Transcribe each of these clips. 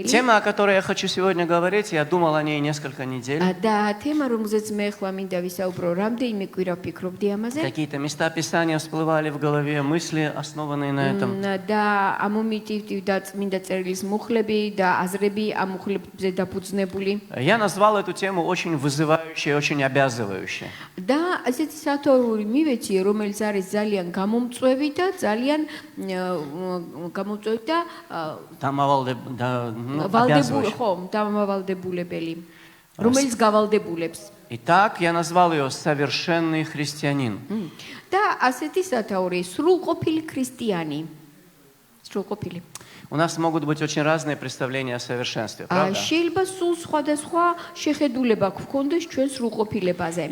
Тема, о которой я хочу сегодня говорить, я думал о ней несколько недель. Какие-то места Писания всплывали в голове, мысли, основанные на этом. Я назвал эту тему очень вызывающей, очень обязывающей. Итак, я назвал ее «Совершенный христианин». У нас могут быть очень разные представления о совершенстве, правда?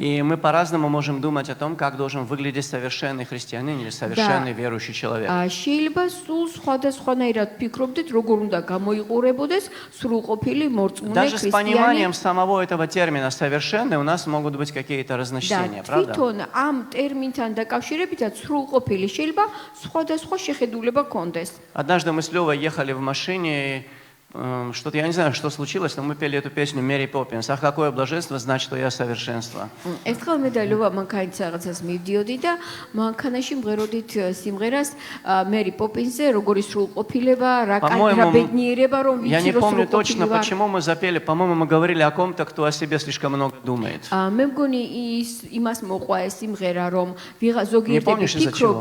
И мы по-разному можем думать о том, как должен выглядеть совершенный христианин или совершенный верующий человек. Даже с пониманием самого этого термина «совершенный» у нас могут быть какие-то разночтения, правда? Однажды мы с Левой ехали в машине, и что-то, я не знаю, что случилось, но мы пели эту песню Мэри Поппинс. «Ах, какое блаженство знать, что я совершенство». По-моему, я не помню точно, почему мы запели. По-моему, мы говорили о ком-то, кто о себе слишком много думает. Не помнишь, из-за чего?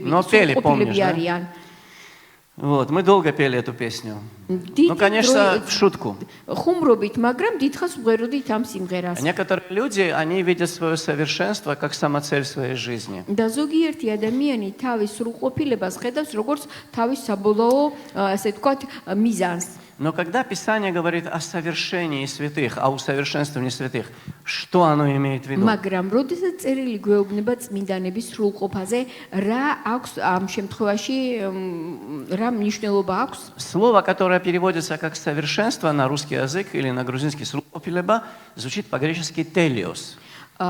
Но пели, помнишь, да? Вот, мы долго пели эту песню. Ну, конечно, в шутку. Некоторые люди, они видят свое совершенство как самоцель своей жизни. Но когда Писание говорит о совершении святых, о усовершенствовании святых, что оно имеет в виду? Слово, которое переводится как совершенство на русский язык или на грузинский срукопилеба, звучит по-гречески «телиос». И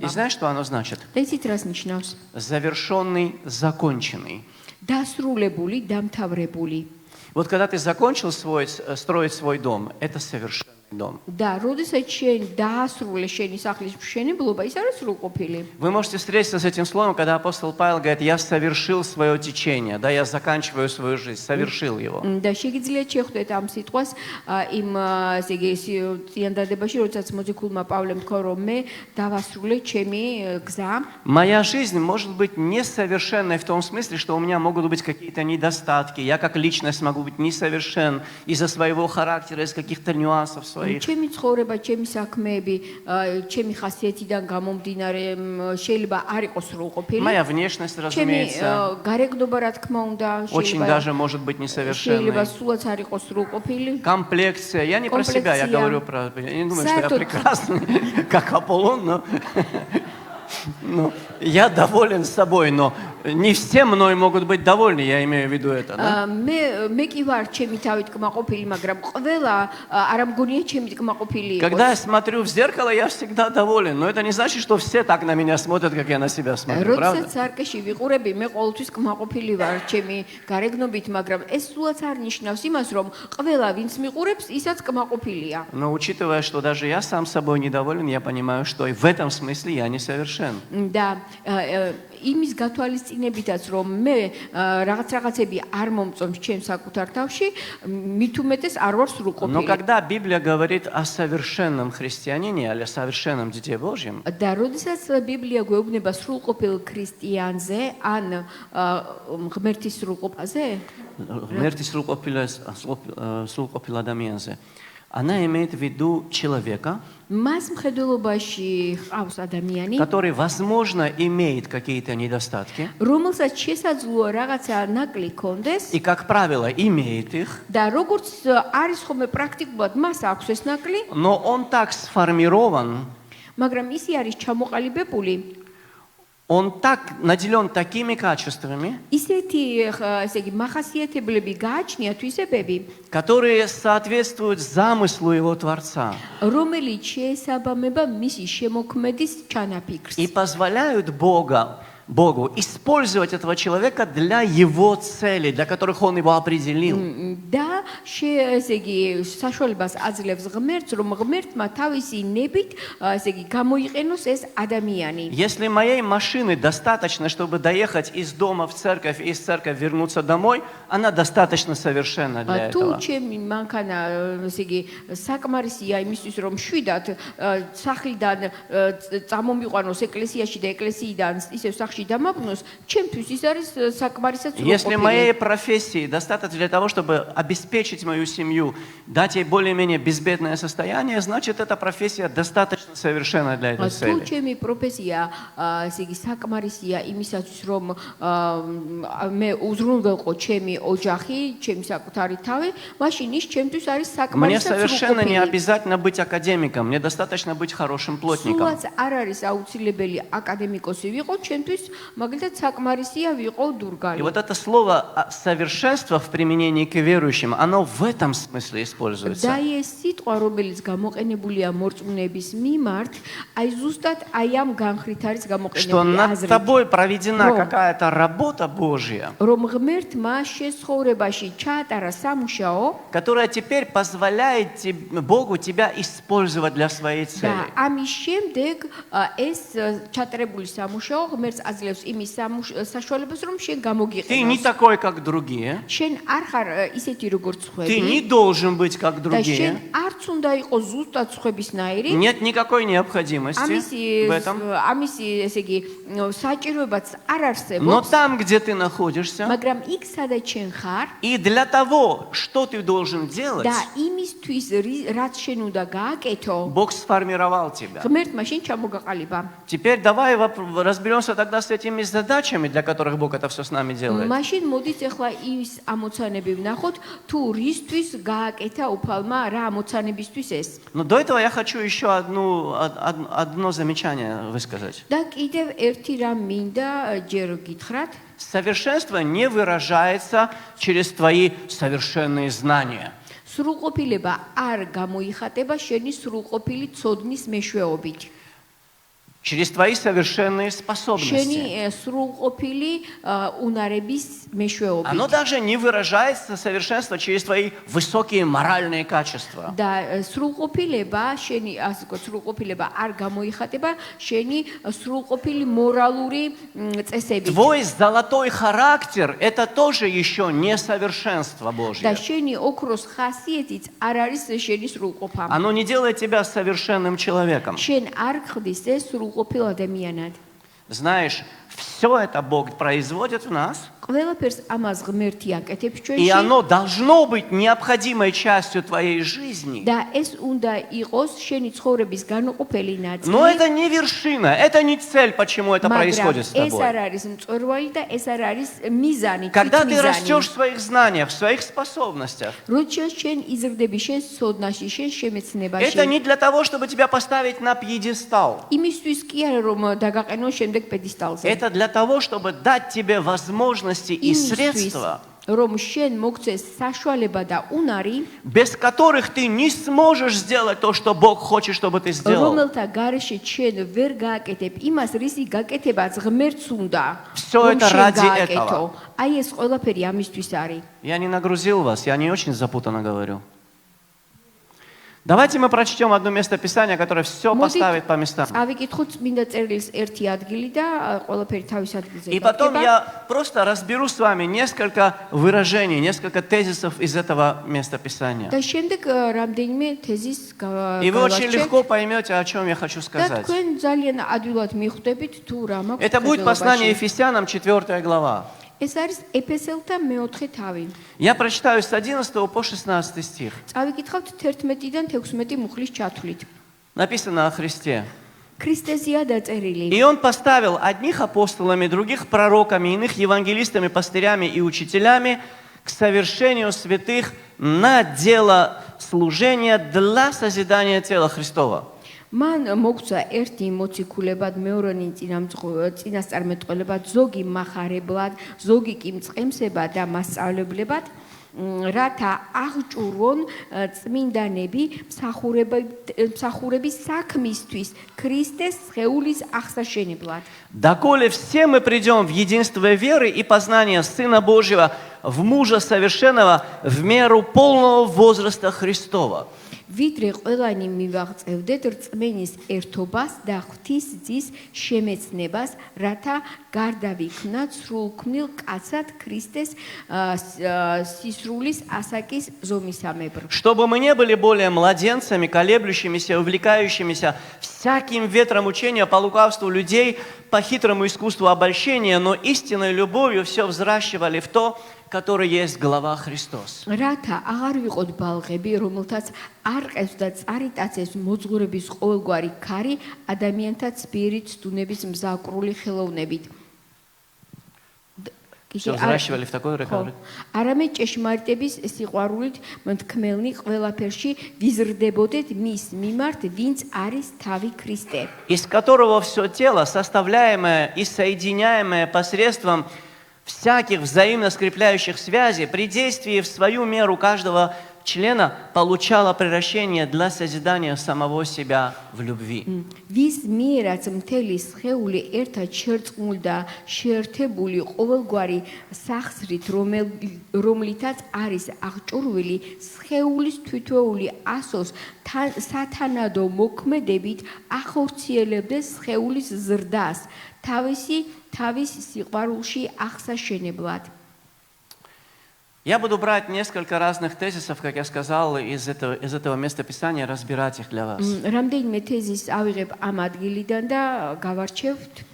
знаешь, что оно значит? Завершенный, законченный. Вот когда ты закончил строить свой дом, это совершенный дом. Вы можете встретиться с этим словом, когда апостол Павел говорит: «Я совершил свое течение», да, я заканчиваю свою жизнь, совершил его. Моя жизнь может быть несовершенной в том смысле, что у меня могут быть какие-то недостатки, я как личность могу быть несовершен из-за своего характера, из каких-то нюансов своих. Моя внешность, разумеется, очень даже может быть несовершенной. Комплекция. Я не про себя, я говорю про... Я не думаю, что я прекрасный, как Аполлон, но я доволен собой, но не все мной могут быть довольны, я имею в виду это. Да? Когда я смотрю в зеркало, я всегда доволен, но это не значит, что все так на меня смотрят, как я на себя смотрю, правда? Но учитывая, что даже я сам собой недоволен, я понимаю, что и в этом смысле я несовершен. Да, იმის გათვალისწინებითაც რომ მე რაღაცები არ მომწონს ჩემს საკუთარ თავში, მით უმეტეს არ ვარ სრულყოფილი. Но когда Библия говорит о совершенном христианине или о совершенном Дите Божьем, და როდესაც ბიბლია გვეუბნება სრულყოფილ ქრისტიანზე, ან ღმერთის სრულყოფაზე, ღმერთის სრულყოფილ ადამიანზე, она имеет в виду человека, который, возможно, имеет какие-то недостатки, и, как правило, имеет их, но он так сформирован, он так наделен такими качествами, которые соответствуют замыслу его Творца и позволяют Богу использовать этого человека для его целей, для которых он его определил. და ესე იგი საშუალებას აძლევს ღმერთს, რომ ღმერთმა თავისი ნებით, ესე იგი გამოიყენოს ეს ადამიანი. Если моей машины достаточно, чтобы доехать из дома в церковь и из церкви вернуться домой, она достаточно совершенна для этого. თუ ჩემი მანქანა, ესე იგი საკმარისია იმისთვის, რომ შვიდად სახლიდან წამომიყვანოს ეკლესიაში და ეკლესიიდან ისევ სახლში დამაბნოს, ჩემთვის ის არის საკმარისად სრულყოფილი. Если моей профессии достаточно для того, чтобы обеспечить мою семью, дать ей более-менее безбедное состояние, значит, эта профессия достаточно совершенна для этой цели. თუ ჩემი პროფესია, ესე იგი საკმარისია იმისათვის, რომ მე უზრუნველყო ჩემი ოჯახი, ჩემი საკუთარი თავი, მაშინ ის ჩემთვის არის Мне საკმარისად совершенно не სრულყოფილი. обязательно быть академиком, мне достаточно быть хорошим плотником. სულაც არ არის აუცილებელი აკადემიკოსი ვიყო, ჩემთვის მაგალითად საკმარისია ვიყო И დურგალი. вот это слово «совершенство» в применении к верующим, оно в этом смысле используется. და ეს სიტყვა, რომელიც გამოყენებულია მორწმუნეების მიმართ, აი ზუსტად აი ამ განხრით არის Что გამოყენებული над აზრით. тобой проведена Ром. какая-то работа Божья, რომ ღმერთმა შესცხოვრებაში ჩაატარა სამუშაო которая теперь позволяет Богу тебя использовать для своей და цели. ამის შემდეგ ეს ჩატარებული სამუშაო ღმერთს აძლევს იმის საშუალებას, რომ შენ Ты не გამოგიყენოს. такой, как другие. შენ არ ხარ ისეთი როგორც Ты не სხვები должен быть, как და შენ другие. არც უნდა იყოს ზუსტად სხვებისნაირი. Нет никакой необходимости в этом. ამისი ესე იგი საჭიროებაც არ Но არსებობს, там, где ты находишься, მაგრამ იქ სადაც შენ ხარ и для того, что ты должен делать, და იმისთვის რაც შენ უნდა გააკეთო, Бог сформировал тебя. ღმერთმა შენ ჩამოგაყალიბა. Теперь давай разберемся тогда с этими задачами, для которых Бог это все с нами делает. მაშინ მოდით ახლა ის ამოცანები ვნახოთ, თუ რისთვის გააკეთა უფალმა რა ამოცანებისთვის ეს. Но до этого я хочу еще одно замечание высказать. და კიდევ ერთი რამ მინდა ჯერ გითხრათ, Совершенство не выражается через твои совершенные знания. სრულყოფილება არ გამოიხატება შენი სრულყოფილი ცოდნის მეშვეობით. Через твои совершенные способности. შენი სრულყოფილი უნარების მეშვეობით. Оно даже не выражается совершенство через твои высокие моральные качества. და სრულყოფილება შენი ასე ვთქვათ, სრულყოფილება არ გამოიხატება შენი სრულყოფილი მორალური წესებით. Твой золотой характер – это тоже еще несовершенство და Божье. შენი ოქროს ხასიათიც არ არის შენი სრულყოფა. Оно не делает тебя совершенным человеком. შენ არ ხდის ეს სრულყოფილ ადამიანად. Знаешь, все это Бог производит в нас, ყველაფერს ამას ღმერთი აკეთებს и ჩვენში оно должно быть необходимой частью твоей жизни. და ეს უნდა იყოს შენი ცხოვრების განუყოფელი ნაწილი. Но это не вершина, это не цель, почему это происходит с მაგრამ ეს тобой. არ არის მწვერვალი და ეს არ არის მიზანი, Когда ты თვითმიზანი. растешь в своих знаниях, в своих способностях, როცა შენ იზრდები შენ სოდნაში, შენ შემეცნებაში. это не для того, чтобы тебя поставить на пьедестал. იმისთვის კი არა რომ დაგაყენო შემდეგ პედესტალზე. Это для того, чтобы дать тебе возможности и средства, რომ შენ მოგცეს сашვალება და უნარი, без которых ты не сможешь сделать то, что Бог хочет, чтобы ты сделал. რომელთა გარეშე შენ ვერ გააკეთებ იმას, რისი გაკეთებაც ღმერთს უნდა. Всё რომ это შენ ради გააკეთო. этого. აი ეს ყველაფერი ამისთვის არის. Я не нагрузил вас, я не очень запутанно говорю. Давайте мы прочтем одно место Писания, которое все поставит по местам. წავიკითხოთ წმინდა წერილს ერთი ადგილი და ყველაფერი თავის ადგილზე И потом დადგება. я просто разберу с вами несколько выражений, несколько тезисов из этого места Писания. და შემდეგ რამდენიმე თეზის И вы очень გავაჩვენებ. легко поймете, о чем я хочу და сказать. თქვენ ძალიან ადვილად მიხვდებით თუ რა მაქვს. Это будет послание ხედელობაში. Ефесянам, 4 глава. ეს არის ეფესელთა მეოთხე თავი. Я прочитаю с 11 по 16 стих. წავიკითხავთ 11-დან 16 მუხლის ჩათვლით. Написано о Христе. ქრისტეზეა დაწერილი. И Он поставил одних апостолами, других пророками, иных евангелистами, пастырями и учителями к совершению святых на дело служения для созидания тела Христова. მან მოგცა ერთი მოციქულებად, მეორენი წინასწარმეტყველებად, ზოგი მახარებლად, ზოგი კი მწყემსებად და მასწავლებლებად. რათა აღჭურვონ წმინდანები მსახურების საქმისთვის ქრისტეს სხეულის აღსაშენებლად. Доколе все мы придем в единство веры и познания Сына Божьего, в мужа совершенного, в меру полного возраста Христова. ვიდრე ყველანი მივაღწევდეთ რწმენის ერთობას და ღვთისძის შემეცნებას, რათა გარდავიქმნათ სრულქმნილ კაცად ქრისტეს სისრულის ასაკის ზომისამებრ. Чтобы мы не были более младенцами, колеблющимися, увлекающимися всяким ветром учения по лукавству людей, по хитрому искусству обольщения, но истинной любовью все взращивали в то, который есть глава Христос. რათა აღარ ვიყოთ ბალღები, რომელთაც არ ყევს და წარიტაცეს მოძღვრების ყოველგვარი ქარი ადამიანთა ცბიერი ცდუნების მზაკრული ხელოვნებით. Все взращивали в такой рекорд. არამედ ჭეშმარიტების სიყვარულით მთქმელნი ყველაფერში ვიზრდებოდეთ мис მიმართ, ვინც არის თავი ქრისტე. Из которого все тело, составляемое и соединяемое посредством всяких взаимно скрепляющих связей, при действии в свою меру каждого члена получало превращение для созидания самого себя в любви. ვის მიერაც მთელი სხეული ერთად შერწყმული და შეერთებული ყოველგვარი სახსრით, რომლითაც არის აღჭურვილი სხეულის თვითეული ასოს სათანადო მოქმედებით ახორციელებდეს სხეულის ზრდას თავის სიყვარულში აღსაშენებლად. Я буду брать несколько разных тезисов, как я сказал, из этого места Писания, разбирать их для вас. რამდენიმე თეზის ავიღებ ამ ადგილიდან და გავარჩევთ.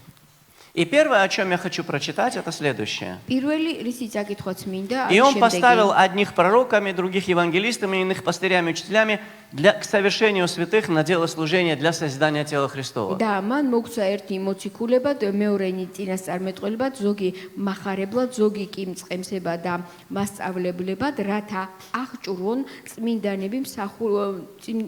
И первое, о чем я хочу прочитать, это следующее. პირველი, რისიც აკითხვაც მინდა, И არის он შემდეგი. поставил одних пророками, других евангелистами, иных пастырями, учителями к совершению святых на дело служения для созидания тела Христова. და მან მოგცა ერთი მოციქულებად, მეორენი წინასწარმეტყველებად, ზოგი მახარებლად, ზოგი კი მწყემსებად და მასწავლებლებად, რათა აღჭურვონ წმინდანები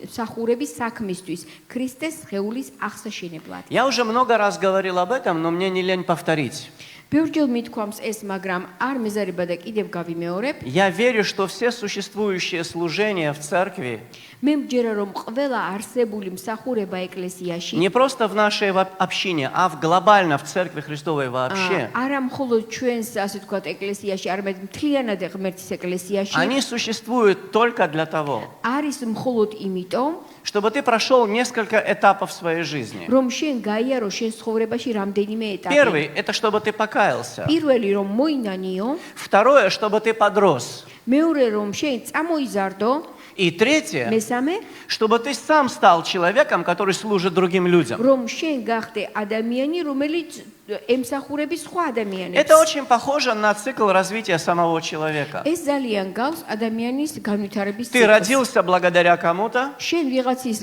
მსახურების საქმისთვის, ქრისტეს სხეულის აღსაშენებლად. Я уже много раз говорил об этом, но мне не лень повторить. ბევრჯერ მithქვამს ეს, მაგრამ არ მეზარება და კიდევ გავიმეორებ. Я верю, что все существующие служения в церкви მე მჯერა რომ ყველა არსებული მსახურება ეკლესიაში не просто в нашей общине, а глобально в церкви Христовой вообще. არა მხოლოდ ჩვენს, ასე ვთქვათ, ეკლესიაში, არამედ მთლიანად ღმერთის ეკლესიაში Они существуют только для того, არის მხოლოდ იმიტომ, чтобы ты прошел несколько этапов своей жизни. რომ შენ გაიარო შენ ცხოვრებაში რამდენიმე ეტაპი. Первый – это чтобы ты покаялся. პირველი რომ მოინანიო, Второе – чтобы ты подрос. მეორე რომ შენ წამოიზარდო, И третье მესამე чтобы ты сам стал человеком, который служит другим людям. რომ შენ გახდე ადამიანი, რომელიც ემსახურების სხვა ადამიანებს. Это очень похоже на цикл развития самого человека. ეს ძალიან გავს ადამიანის განვითარების Ты ციკლს. родился благодаря кому-то, შენ ვიღაცის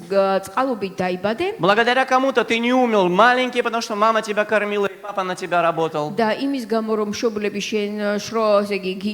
წყალობით დაიბადე благодаря кому-то ты не умер маленький, потому что мама тебя кормила и папа на тебя работал. და იმის გამო რომ მშობლები შენ შრო, ესე იგი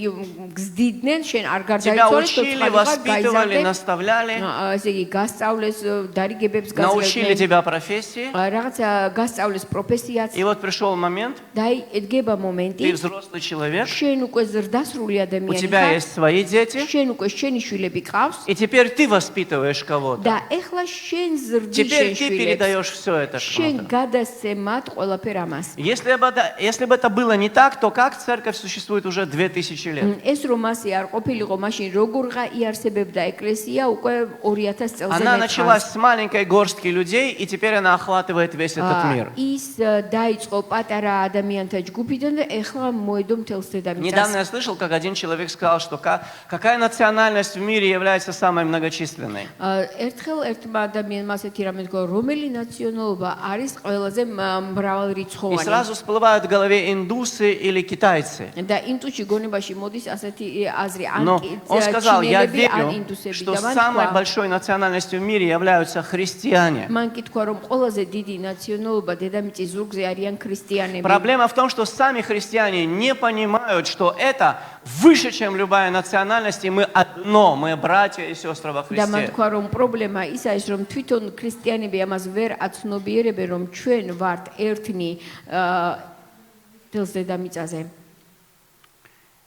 გზდიდნენ, შენ არ Тебя გარდაიცვალე, учили, воспитывали, наставляли, ესე იგი გასწავლეს, დარიგებებს научили გაძლევდნენ, тебя профессии. რაღაცა გასწავლეს პროფესიაც И вот пришел момент, და ედგება ты მომენტი, взрослый человек, შენ უკვე ზრდასრული у ადამიანი тебя ხარ, есть свои дети, შენ უკვე შენი შვილები ყავს и теперь ты воспитываешь кого-то. და ეხლა შენ ზრდის შენ Теперь ты შვილებს. передаешь все это შენ кому-то. გადასცემ მათ ყველაფერ ამას. Если бы это было не так, то как церковь существует уже 2000 лет? ეს რომ ასე არ ყოფილიყო, მაშინ როგორღა იარსებებდა ეკლესია უკვე 2000 წელზე Она მეტ началась ხანს. с маленькой горстки людей, и теперь она охватывает весь этот мир. ის დაიწყო პატარა ადამიანთა ჯგუფიდან და ეხლა მოედო მთელს Недавно დედამიწას. я слышал, как один человек сказал, что какая национальность в мире является самой многочисленной. ერთხელ ერთმა ადამიანმა ასეთი რამე თქვა, რომელი ნაციონალობა არის ყველაზე И მრავალრიცხოვანი. сразу всплывают в голове индусы или китайцы. და ინტუში გონებაში მოდის ასეთი აზრი, ან Но он сказал, я ჩინელები, ან верю, ინდუსები что და მან самой თქვა, большой национальностью в мире являются христиане. მან კი თქვა, რომ ყველაზე დიდი ნაციონალობა დედამიწის ზურგზე არიან ქრისტიანები. Проблема в том, что сами христиане не понимают, что это выше, чем любая национальность, и мы одно, мы братья и сестры во და მან Христе. თქვა, რომ პრობლემა ის არის, რომ თვითონ ქრისტიანები ამას ვერ აცნობიერებენ, რომ ჩვენ ვართ ერთნი მთელს დედამიწაზე.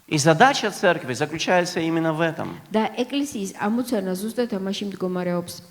И задача церкви заключается именно в этом. და ეკლესიის ამოცანა ზუსტად ამაში მდგომარეობს.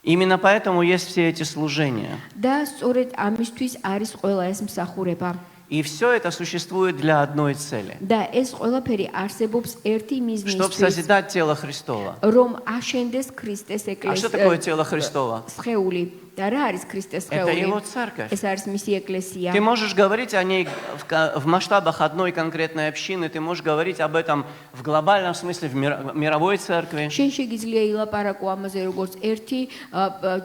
Именно поэтому есть все эти служения. და სწორედ ამისთვის არის ყველა ეს მსახურება. И все это существует для одной цели. და ეს ყველაფერი არსებობს ერთი Чтобы მიზნისთვის, созидать тело Христова. რომ აშენდეს ქრისტეს А что такое ეკლესია. тело Христова? სხეული. და რა არის ქრისტეს Это სხეული? его церковь. ეს არის მისი ეკლესია. Ты можешь говорить о ней в масштабах одной конкретной общины, ты можешь говорить об этом в глобальном смысле, в мировой церкви. შენ შეგიძლია илაპარაკო ამაზე როგორც ერთი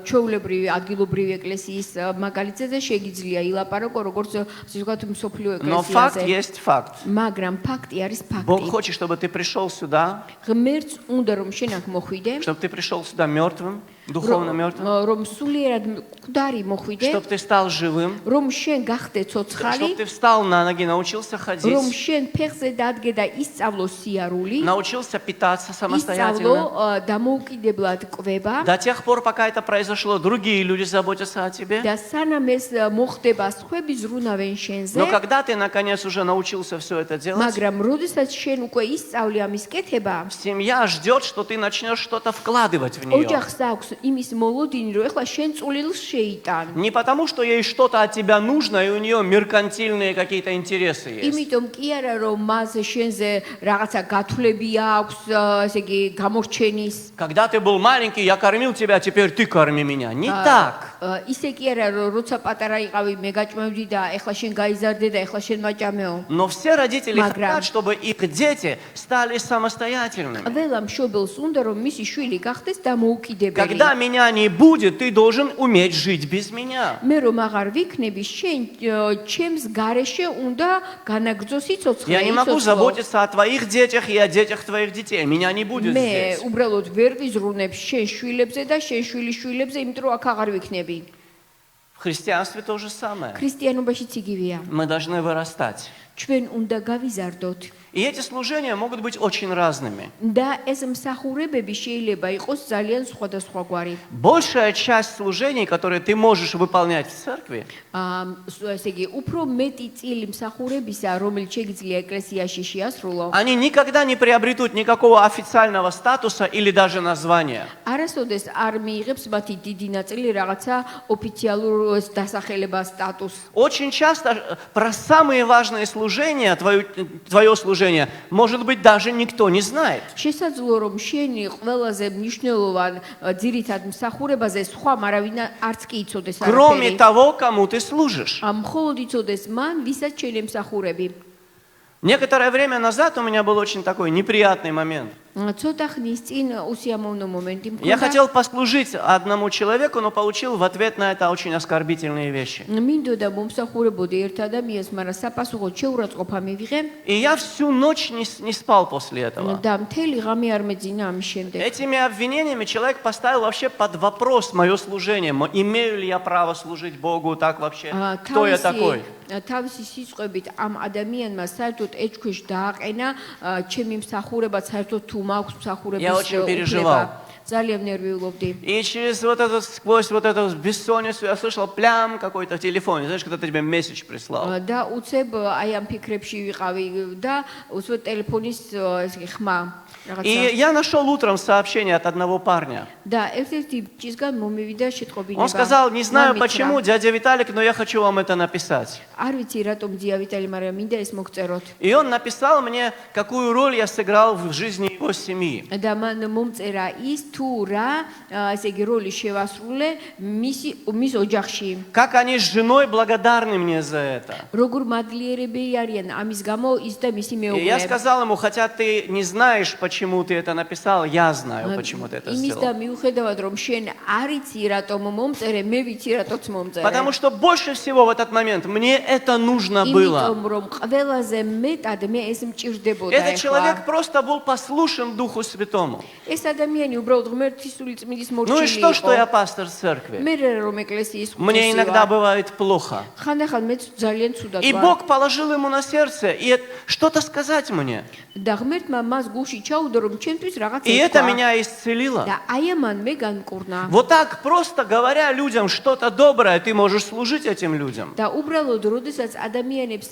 ჩვეულებრივი ადგილობრივი ეკლესიის მაგალითზე და შეგიძლია илაპარაკო როგორც ასე ვთქვათ მსოფლიო Но факт ეკლესიაზე. есть факт. მაგრამ ფაქტი არის Бог ფაქტი. хочет, чтобы ты пришел сюда, ღმერთს უნდა რომ შენ აქ მოხვიდე, чтобы ты пришел сюда мертвым, духовно мертвым, რომ სულიერად მკვდარი მოხვიდე, чтобы ты стал живым, რომ შენ გახდე чтобы ცოცხალი, ты встал на ноги, научился რომ ходить, შენ ფეხზე დადგე და ისწავლო სიარული, научился питаться ისწავლო самостоятельно. დამოუკიდებლად კვება До тех пор, пока это произошло, другие люди заботятся о тебе. და სანამ ეს მოხდება სხვები ზრუნავენ შენზე. Но когда ты, наконец, уже научился все это делать, მაგრამ როდესაც შენ უკვე ისწავლე ამის კეთება, семья ждет, что ты начнешь что-то вкладывать в нее. ოჯახს აქვს იმის მოლოდინი, რომ ეხლა შენ წულილს შეიტან. Не потому, что ей что-то от тебя нужно, и у нее меркантильные какие-то интересы есть. იმიტომ კი არა, რომ მას შენზე რაღაცა გათვლები აქვს, ესე იგი, გამორჩენის. Когда ты был маленький, я кормил тебя, теперь ты корми меня. Не так. ისე კი არა, რომ როცა პატარა იყავი, მე გაჭმევდი და ეხლა შენ გაიზარდე და ეხლა შენ მაჭამეო. Но все родители Მაგრამ- хотят, чтобы их дети стали самостоятельными. ყველა მშობელს უნდა, რომ მისი შვილი გახდეს დამოუკიდებელი. Когда меня не будет, ты должен уметь жить без меня. მე რომ აღარ ვიქნები, შენ ჩემს გარეშე უნდა განაგრძო სიცოცხლე. Я не могу იცოცხლო. заботиться о твоих детях и о детях твоих детей. Меня не будет მე здесь. უბრალოდ ვერ ვიზრუნებ შენ შვილებზე და შენ შვილის შვილებზე, იმიტომ რომ აქ აღარ ვიქნები. В христианстве то же самое. ქრისტიანობაშიც იგივეა. Мы должны вырастать. ჩვენ უნდა გავიზარდოთ. И эти служения могут быть очень разными. და ეს მსახურებები შეიძლება იყოს ძალიან სხვადასხვაგვარი. Большая часть служений, которые ты можешь выполнять в церкви, ესე იგი, უფრო მეტი წილი მსახურებისა, რომელიც შეგიძლია ეკლესიაში შეასრულო, они никогда не приобретут никакого официального статуса или даже названия. არასოდეს არ მიიღებს მათი დიდი ნაწილი რაღაცა ოფიციალურ დასახელება სტატუსს. Очень часто про самые важные служения, твое служение, может быть, даже никто не знает. შესაძლოა რომ შენი ყველაზე მნიშვნელოვან ძირითად მსახურებაზე სხვა მარავინ არც კი იცოდეს Кроме არაფერი. того, кому ты служишь. მხოლოდ იცოდეს მან, ვისაც შენ ემსახურები. Некоторое время назад у меня был очень такой неприятный момент. ცოტა ხნის წინ უსიამოვნო მომენტი Я მქონდა. хотел послужить одному человеку, но получил в ответ на это очень оскорбительные вещи. მინდოდა მომსახურებოდი ერთ ადამიანს, მაგრამ საპასუხოდ შეურაცხყოფა მივიღე И я всю ночь не спал после этого. და მთელი ღამე არ მეძინა ამის შემდეგ. Этими обвинениями человек поставил вообще под вопрос мое служение. Имею ли я право служить Богу так вообще? Кто я такой? თავისი სიწყებით ამ ადამიანმა საერთოდ ეჭქვეშ დააყენა ჩემი მსახურება საერთოდ თუ მაქვს მსახურების Я очень переживал. ძალიან ნერვიულობდი. И сквозь вот эту бессонницу я слышал плям какой-то в телефоне. Знаешь, когда тебе месседж прислал. და უცებ აი ამ ფიქრებში ვიყავი და უცებ ტელეფონის ესე ხმა რაღაცა. И я нашел утром сообщение от одного парня. და ერთ-ერთი ჭისგან მომივიდა შეტყობინება. Он сказал: не знаю მამით რა. почему, дядя Виталик, но я хочу вам это написать. არ ვიცი რატომ ძია ვიტალი, მაგრამ მინდა ეს მოგწეროთ. И он написал мне, какую роль я сыграл в жизни его семьи. და მან მომწერა ის თუ რა ესე იგი როლი შევასრულე მის ოჯახში. Как они с женой благодарны мне за это. როგორ მადლიერები არიან ამის გამო ის და მისი И я მეუღლე. сказал ему: хотя ты не знаешь, почему ты это написал, я знаю, почему ты это იმის და сделал. მიუხედავად რომ შენ არ იცი რატომ მომწერე, მე ვიცი რატოც მომწერე. Потому что больше всего в этот момент мне это нужно было. იმიტომ რომ ყველაზე მეტად მე ეს მჭირდებოდა Этот ეხლა. человек просто был послушен Духу Святому. ეს ადამიანი უბრალოდ უბრალოდ ღმერთის სული წმინდის Ну и მორჩილი что იყო. я пастор церкви? მე რომ ეკლესიის Мне иногда бывает плохо. ხანდახან მე ძალიან ცუდად И ვარ. Бог положил ему на сердце и что-то сказать мне. და ღმერთმა მას გულში ჩაუდო რომ ჩემთვის რაღაცა И это თქვა. меня исцелило. და აი ამან მე განკურნა. Вот так просто говоря людям что-то доброе, ты можешь служить этим людям. და უბრალოდ როდესაც ადამიანებს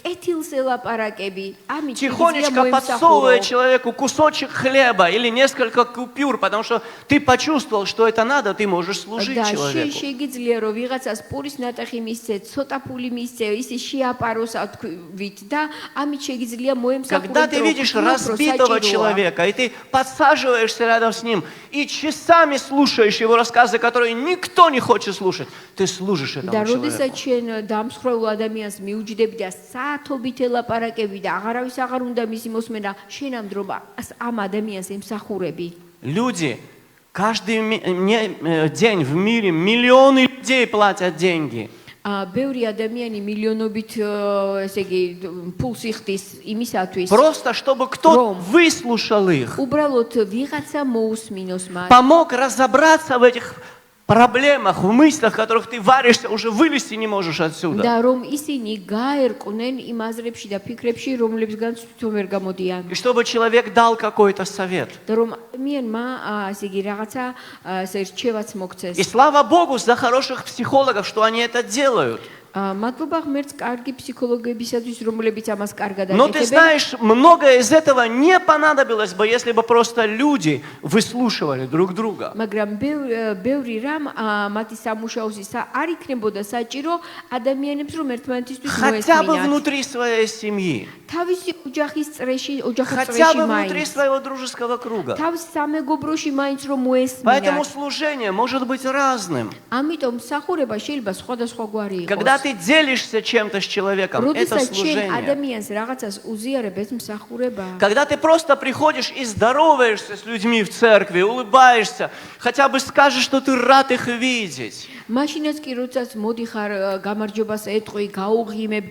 კეთილს ელაპარაკები, ამით Тихонечко подсовывая человеку кусочек хлеба или несколько купюр, потому что ты почувствовал, что это надо, ты можешь служить და человеку. შეგიძლია რომ ვიღაცას პურის ნატეხი მისცე, ცოტა ფული მისცე, ისე შეაპაროს თქვით და ამით შეგიძლია მოემსახურებო. Когда ты видишь разбитого человека, и ты подсаживаешься рядом с ним, и часами слушаешь его рассказы, которые никто не хочет слушать, ты служишь этому და человеку. როდესაც შენ დამსხვრეულ ადამიანს მიუჯდები და საათობით ელაპარაკები და აღარავის აღარ უნდა მისი მოსმენა, შენ ამ დრო ამ ადამიანს ემსახურები. Люди каждый день в мире миллионы людей платят деньги. ბევრი ადამიანი მილიონობით ესე იგი ფულს იხდის იმისათვის Просто чтобы кто-то выслушал их. უბრალოდ ვიღაცა მოусმინოს მას. Помог разобраться в этих проблемах, в мыслях, в которых ты варишься, уже вылезти не можешь отсюда. და რომ ისინი გაერკვნენ იმ აზრებში და ფიქრებში, რომლებსგან თვითონ ვერ გამოდიან. И чтобы человек дал какой-то совет. და რომ ადამიანმა ესე იგი რაღაცა ესე რჩევაც მოგცეს. И слава Богу за хороших психологов, что они это делают. მადლობა ღმერთს კარგი ფსიქოლოგებისათვის, რომლებიც ამას კარგად Но ты აკეთებენ. знаешь, многое из этого не понадобилось бы, если бы просто люди выслушивали друг друга. მაგრამ ბევრი რამ მათი სამუშაოსის არ იქნებოდა საჭირო ადამიანებს რომ ერთმანეთისთვის Хотя бы მოესმინათ. внутри своей семьи. თავისი ოჯახის წრეში, ოჯახის Хотя წრეში бы внутри მაინც. своего дружеского круга. თავის სამეგობროში მაინც რომ Поэтому მოესმინათ. служение может быть разным. ამიტომ მსახურება შეიძლება სხვადასხვაგვარი Когда იყოს. ты делишься чем-то с человеком, это როდესაც შენ служение. ადამიანს რაღაცას უზიარებ, ეს მსახურებაა. Когда ты просто приходишь и здороваешься с людьми в церкви, улыбаешься, хотя бы скажешь, что ты рад их видеть. მაშინაც კი როდესაც მოდიხარ გამარჯვებას ეტყვი, გაუღიმებ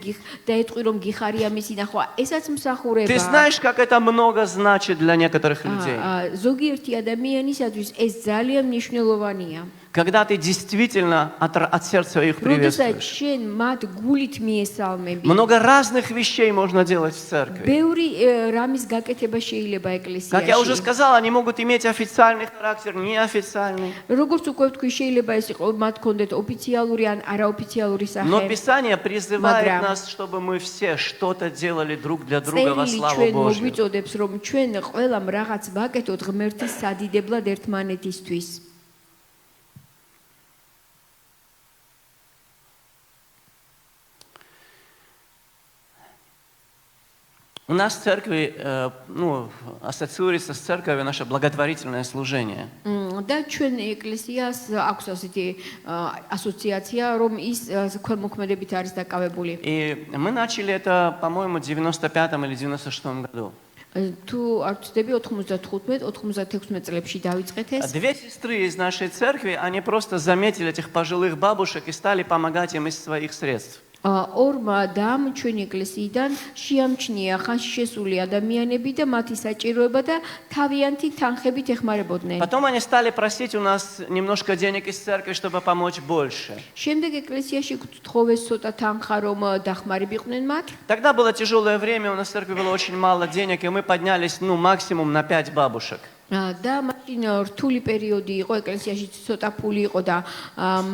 და ეტყვი რომ გიხარია მისი ნახვა, ესაც Ты მსახურებაა. знаешь, как это много значит для некоторых людей. ზოგიერთი ადამიანისათვის ეს ძალიან მნიშვნელოვანია. Когда ты действительно от сердца их როდესაც приветствуешь. შენ მათ გულით მიესალმები. Много разных вещей можно делать в церкви. ბევრი რამის გაკეთება შეიძლება Как я уже ეკლესიაში. сказал, они могут иметь официальный характер, неофициальный. როგორც უკვე ვთქვი, შეიძლება ეს იყოს მათ კონდეთ ოფიციალური ან არაოფიციალური Но სახე. Писание призывает Მაგრამ нас, чтобы мы все что-то делали друг для друга во წერილი славу ჩვენ Божью. მოგვიწოდებს, რომ ჩვენ ყველამ რაღაც ვაკეთოთ ღმერთის სადიდებლად ერთმანეთისთვის. У нас в церкви, ассоциируется с церковью наше благотворительное служение. და ჩვენ ეკლესიას აქვს ასეთი ასოციაცია, რომ ის ქვემოქმედებით არის დაკავებული. И мы начали это, по-моему, в 95-м или 96-м году. თუ არ ვცდები 95-96 წლებში დავიწყეთ ეს. Две сестры из нашей церкви, они просто заметили этих пожилых бабушек и стали помогать им из своих средств. ორმა დამ ჩვენი ეკლესიიდან შეამჩნია ხანში შესული ადამიანები და მათი საჭიროება და თავიანთი თანხებით ეხმარებოდნენ. Потом они стали просить у нас немножко денег из церкви, чтобы помочь больше. შემდეგ ეკლესიაში გთხოვეს ცოტა თანხა რომ დახმარებიყვნენ მათ. Тогда было тяжелое время, у нас в церкви было очень мало денег, и мы поднялись, максимум на 5 бабушек. და მაშინ რთული პერიოდი იყო ეკლესიაში ცოტა ფული იყო და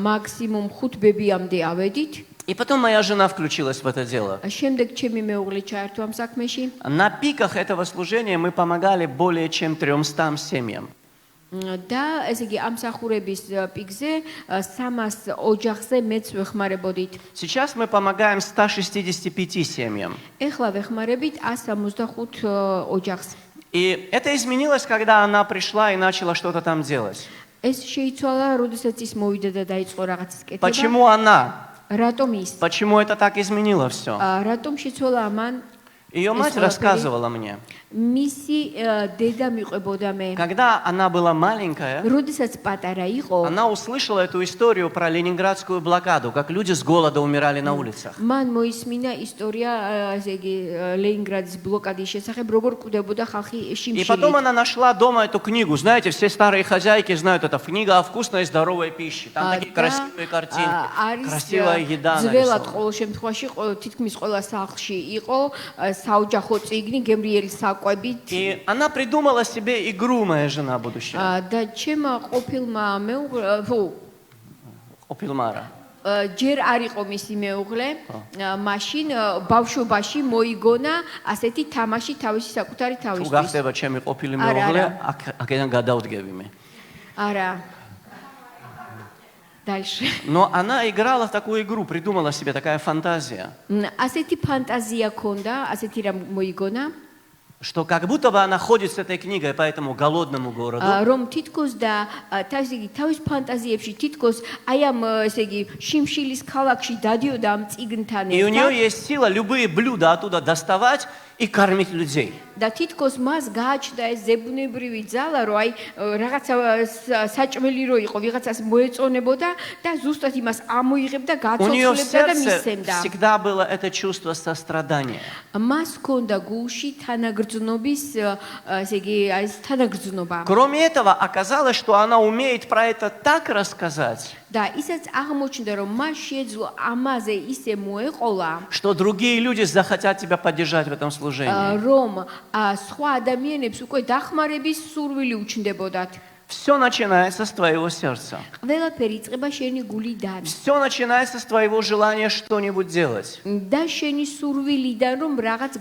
მაქსიმუმ 5 ბებიამდე ავედით. И потом моя жена включилась в это дело. შემდეგ ჩემი მეუღლე ჩაერთო ამ საქმეში. На пиках этого служения мы помогали более чем 300 семьям. და ესე იგი ამ მსახურების პიკზე 300 ოჯახზე მეც ვეხმარებოდით. Сейчас мы помогаем 165 семьям. ეხლა ვეხმარებით 165 ოჯახს. И это изменилось, когда она пришла и начала что-то там делать. ეს შეიცვალა, როდესაც ის მოვიდა და დაიწყო რაღაცის კეთება. Почему она? რატომ ის? Почему это так изменило все? რატომ შეცვალა ამან? Ее мать рассказывала мне, მისი დედა მიყვებოდა მე. когда она была маленькая, როდესაც პატარა იყო, она услышала эту историю про ленинградскую блокаду, как люди с голода умирали на улицах. მან მოისმინა ისტორია, ესე იგი, ლენინგრადის ბლოკადის შესახებ, როგორ კვდებოდა ხალხი И потом შიმშილით. она нашла дома эту книгу. Знаете, все старые хозяйки знают, это книга о вкусной и здоровой пище. Там такие красивые картинки, красивая еда ძველად нарисована. ყოველ შემთხვევაში თითქმის ყველა სახლში იყო საოჯახო წიგნი გემრიელი საკვებით. И она придумала себе игру, моя жена будущая, და ჩემ ყოფილმა მეუღლე, Опилмара. ჯერ არ იყო მისი მეუღლე, მაშინ ბავშვობაში მოიგონა ასეთი თამაში თავისი საკუთარი თუ თავისთვის. გახდება ჩემი ყოფილი არა, მეუღლე, არა. აქედან გადავდგები მე. არა. Дальше. Но она играла в такую игру, придумала себе такая фантазия, ასეთი ფანტაზია ქონდა, ასეთი რამ მოიგონა, что как будто бы она ходит с этой книгой по этому голодному городу, რომ თითქოს და თავის ფანტაზიებში თითქოს აი ამ ესე იგი შიმშილის ქალაქში დადიოდა ამ წიგნთან и у нее ერთად есть сила любые блюда оттуда доставать и кормить людей. და თითქოს მას გააჩნდა ეს ზებუნებრივი ძალა, რომ აი რაღაცა საჭმელი რო იყო, ვიღაცას მოეწონებოდა და ზუსტად იმას ამოიღებდა, У нее в გაცოცხლებდა და сердце მისცემდა. всегда было это чувство сострадания. მას ჰქონდა გულში თანაგრძნობის, ესე იგი, აი ეს თანაგრძნობა. Кроме этого, оказалось, что она умеет про это так рассказать, და ისაც აღმოჩნდა, რომ მას შეეძლო ამაზე ისე მოეყოლა, что другие люди захотят тебя поддержать в этом служении. რომ სხვა ადამიანებს უკვე დახმარების სურვილი უჩნდებოდათ. Все начинается с твоего сердца. ყველაფერი იწყება შენი გულიდან Все начинается с твоего желания что-нибудь делать. და შენი სურვილიდან, რომ რაღაც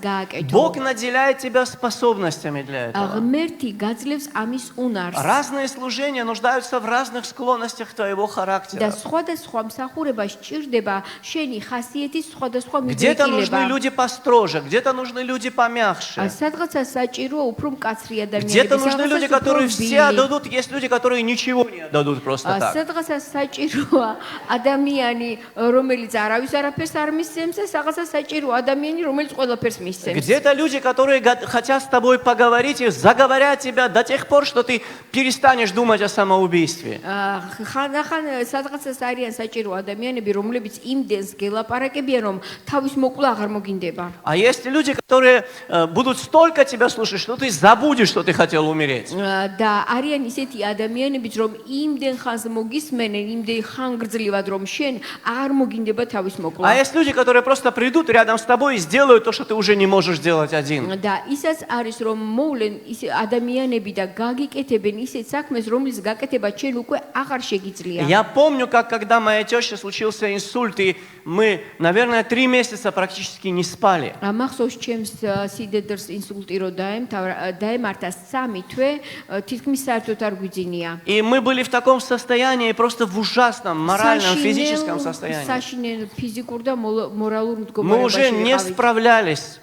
Бог გააკეთო. наделяет тебя способностями для этого. ღმერთი გაძლევს ამის უნარს Разные служения нуждаются в разных склонностях твоего და характера. სხვადასხვა მსახურება სჭირდება შენი ხასიათის სხვადასხვა Где-то нужны მიდრეკილება. люди построже, где-то нужны люди помягче. სადღაცა საჭიროა უფრო მკაცრი Где-то ადამიანები, нужны люди, სადღაცა უფრო которые все რბილი. отдадут, есть люди, которые ничего не отдадут просто так. სადღაცა საჭიროა ადამიანი, რომელიც არავის არაფერს არ მისცემს და სადღაცა საჭიროა ადამიანი, რომელიც ყველაფერს მისცემს. Где-то люди, которые хотят с тобой поговорить и заговорят тебя до тех пор, что ты перестанешь думать о самоубийстве. ხან სადღაცას არიან საჭირო ადამიანები, რომლებიც იმდენს გელაპარაკებიან, რომ თავის მოკლა აღარ მოგინდება. А есть люди, которые будут столько тебя слушать, что ты забудешь, что ты хотел умереть. და არიან ისეთი ადამიანებიც, რომ იმდენ ხანს მოგისმენენ, იმდენ ხანგრძლივად, რომ შენ აღარ მოგინდება თავის А მოკლა. есть люди, которые просто придут рядом с тобой и сделают то, что ты уже не можешь делать один. და ისაც არის, რომ მოვლენ ისე ადამიანები და გაგიკეთებენ ისეთ საქმეს, რომლის გაკეთება ჩვენ უკვე აღარ შეგიძლია. Я помню, как когда моей тёще случился инсульт, и мы, наверное, 3 месяца практически не спали. მახსოვს ჩემს სიდედრს ინსულტი რო დაემართა 3 თვე, თითქმის საერთოდ არ გვიძინია. И мы были в таком состоянии, просто в ужасном моральном, физическом состоянии. საშინელ ფიზიკურ და მორალურ Мы уже не მდგომარეობაში. справлялись.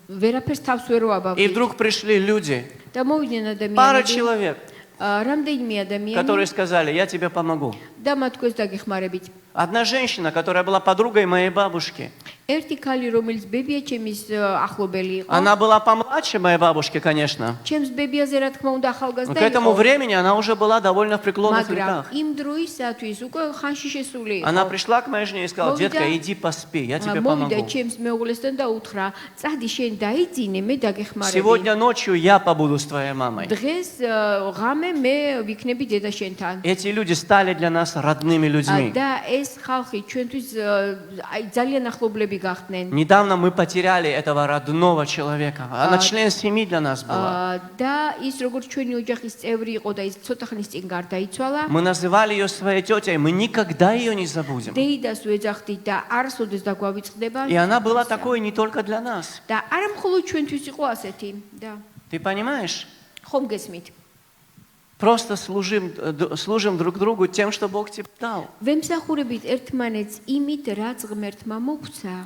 ვერაფერს თავს ვერ И ვაბავდით. вдруг пришли люди, და მოვიდნენ пара ადამიანები, человек, რამდენიმე которые ადამიანი сказали, я тебе помогу. და მათ თქვენს დაგეხმარებით. Одна женщина, которая была подругой моей бабушки, ერთი ქალი, რომელიც ბებია ჩემის ახლობელი იყო. она была помладше моей бабушки, конечно. ჩემს ბებიაზე რა თქმა უნდა Но ახალგაზრდა к этому იყო. времени она уже была довольно в преклонных მაგრამ летах. იმ დროისათვის უკვე ხანში შესული Она იყო. пришла к моей жене и сказала, детка, иди поспи, я тебе მოვიდა помогу. ჩემს მეუღლესთან და უთხრა, წადი შენ დაიძინე, მე დაგეხმარები. Сегодня ночью я побуду с твоей мамой. დღეს ღამე მე ვიქნები დედა შენთან. Эти люди стали для нас родными людьми. და ეს ხალხი ჩვენთვის აი ძალიან ახლობლები გახდნენ. Недавно мы потеряли этого родного человека. Она член семьи для нас была. და ის როგორც ჩვენი ოჯახის წევრი იყო და ის ცოტა ხნის წინ გარდაიცვალა. Мы называли ее своей тетей, мы никогда ее не забудем. დეიდას ვეძახდით და არასოდეს დაგვავიწყდება. И она была такой не только для нас. და არა მხოლოდ ჩვენთვის იყო ასეთი. და Ты понимаешь? ხომ გესმით? Просто служим друг другу тем, что Бог тебе дал. ვემსახურებით ერთმანეთს იმით, რაც ღმერთმა მოგცა.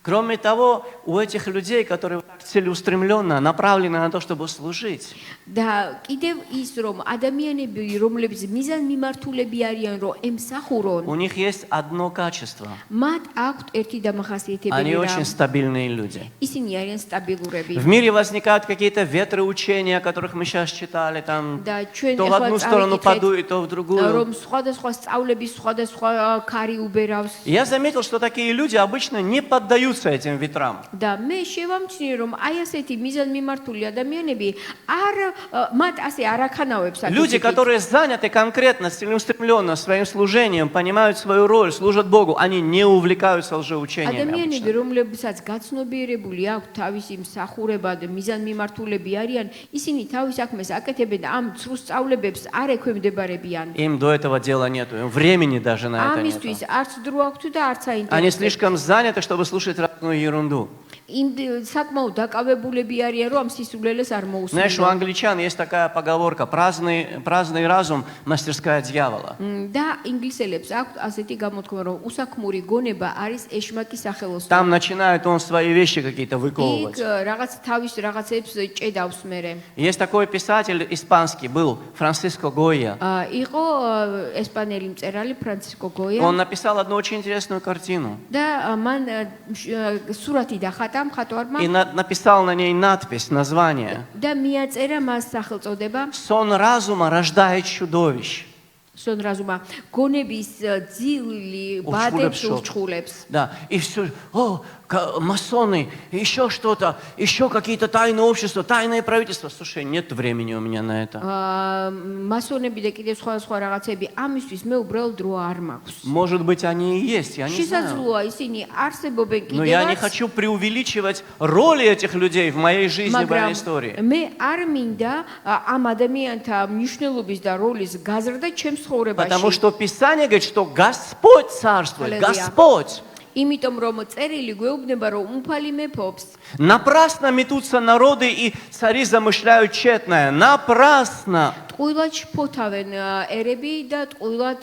Кроме того, у этих людей, которые так целеустремленно направлены на то, чтобы служить, და კიდევ ის რომ ადამიანები რომლებიც მიზანმიმართულები არიან რომ ემსახურონ у них есть одно качество. მათ აქვთ ერთი Они დამახასიათებელი очень რამ стабильные люди. ისინი არიან სტაბილურები В мире возникают какие-то ветроучения, о которых мы сейчас читали, там, და ჩვენ то в ახლა одну сторону წავიკითხეთ подует, то в другую. რომ სხვადასხვა სწავლების სხვადასხვა ქარი უბერავს Я заметил, что такие люди обычно не поддаются этим ветрам. და მე შევამჩნიე რომ აი ასეთი მიზანმიმართული ადამიანები არ მათ ასე არ აქანავებს Люди, которые заняты конкретно, целеустремленно своим служением, понимают свою роль, служат Богу, они не увлекаются лжеучениями ადამიანები обычно. რომლებსაც გაცნობიერებული აქვს თავისი მსახურება და მიზანმიმართულები არიან ისინი თავის საქმეს აკეთებენ და ამ ცრუ სწავლებებს არ ექვემდებარებიან Им до этого дела нету, им времени даже на это нету. ამისთვის არც დრო აქვთ და არც Они აინტერესებს слишком заняты, чтобы слушать разную ерунду. საკმაოდ დაკავებულები არიან რომ ამ სისულელეს არ Знаешь, у მოусმინონ англичан есть такая поговорка: праздный разум, мастерская дьявола. და ინგლისელებს აქვთ ასეთი გამოთქმა რომ უსაქმური გონება არის ეშმაკის სახელოსნო Там начинает он свои вещи какие-то იქ выковывать. რაღაც თავის რაღაცებს ჭედავს მერე Есть такой писатель испанский, был Франциско Гойя. იყო ესპანელი მწერალი ფრანცისკო გოია Он написал одну очень интересную картину. და მან სურათი დახატა მხატვარმა И написал на ней надпись, название. და მიაწერა მას სახელწოდება Сон разума рождает чудовищ. სონრაზუმა გონების ძილი Ურჩხულებს ბადებს შობს. ურჩხულებს Да, и все, масоны, еще что-то, еще какие-то тайные общества, тайные правительства. Слушай, нет времени у меня на это. მასონები და კიდევ სხვა რაღაცები ამისთვის მე უბრალოდ დრო არ მაქვს Может быть, они и есть, я не знаю. შესაძლოა ისინი არსებობენ Но я не კიდევაც хочу преувеличивать роли этих людей в моей жизни, в моей მაგრამ истории. მე არ მინდა ამ ადამიანთა მნიშვნელობის და როლის გაზრდა ჩემს Потому ცხოვრებაში что Писание говорит, что Господь царствует, Аллилуйя. Господь. იმიტომ რომ წერილი გვეუბნება რომ უმფალი მეფობს Напрасно метутся народы, и цари замышляют тщетное. Напрасно. ტყუილად შფოთავენ ერები და ტყუილად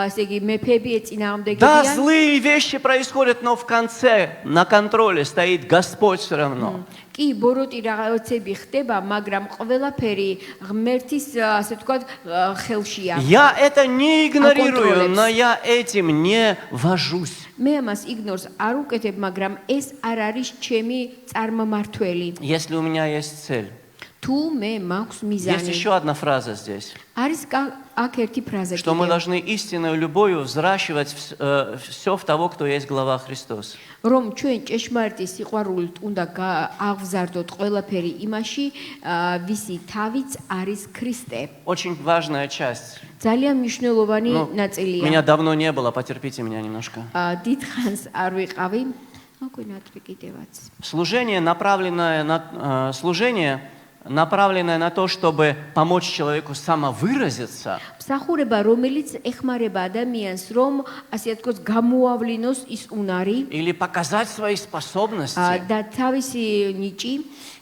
ესე იგი მეფეები Да, ეწინააღმდეგებიან злые вещи происходят, но в конце на контроле стоит Господь все равно. კი ბოროტი რაღაცები ხდება მაგრამ ყველაფერი ღმერთის ასე ვთქვათ ხელშია Я это не игнорирую, Контролებს. но я этим не вожусь. მე ამას იგნორს არ უკეთებ მაგრამ ეს არ არის ჩემი წარმმართველი Если у меня есть цель. თუ მე მაქვს Есть მიზანი еще одна фраза здесь. არის აქ ერთი ფრაზა Что мы კიდევ, должны истинной любовью взращивать все в того, кто есть глава Христос. რომ ჩვენ ჭეშმარიტი სიყვარულით უნდა აღვზარდოთ ყველაფერი იმაში ვისი თავიც არის ქრისტე Очень важная часть. ძალიან მნიშვნელოვანი Ну, ნაწილია меня давно не было, потерпите меня немножко. დიდხანს არ ვიყავი მოგვინათვი კიდევაც Служение, направленное на то, чтобы помочь человеку самовыразиться, მსახურება რომელიც ეხმარება адамიანს რომ ასე ვთქვათ გამოავლინოს ის უნარი или показать свои способности, და თავისი ნიჭი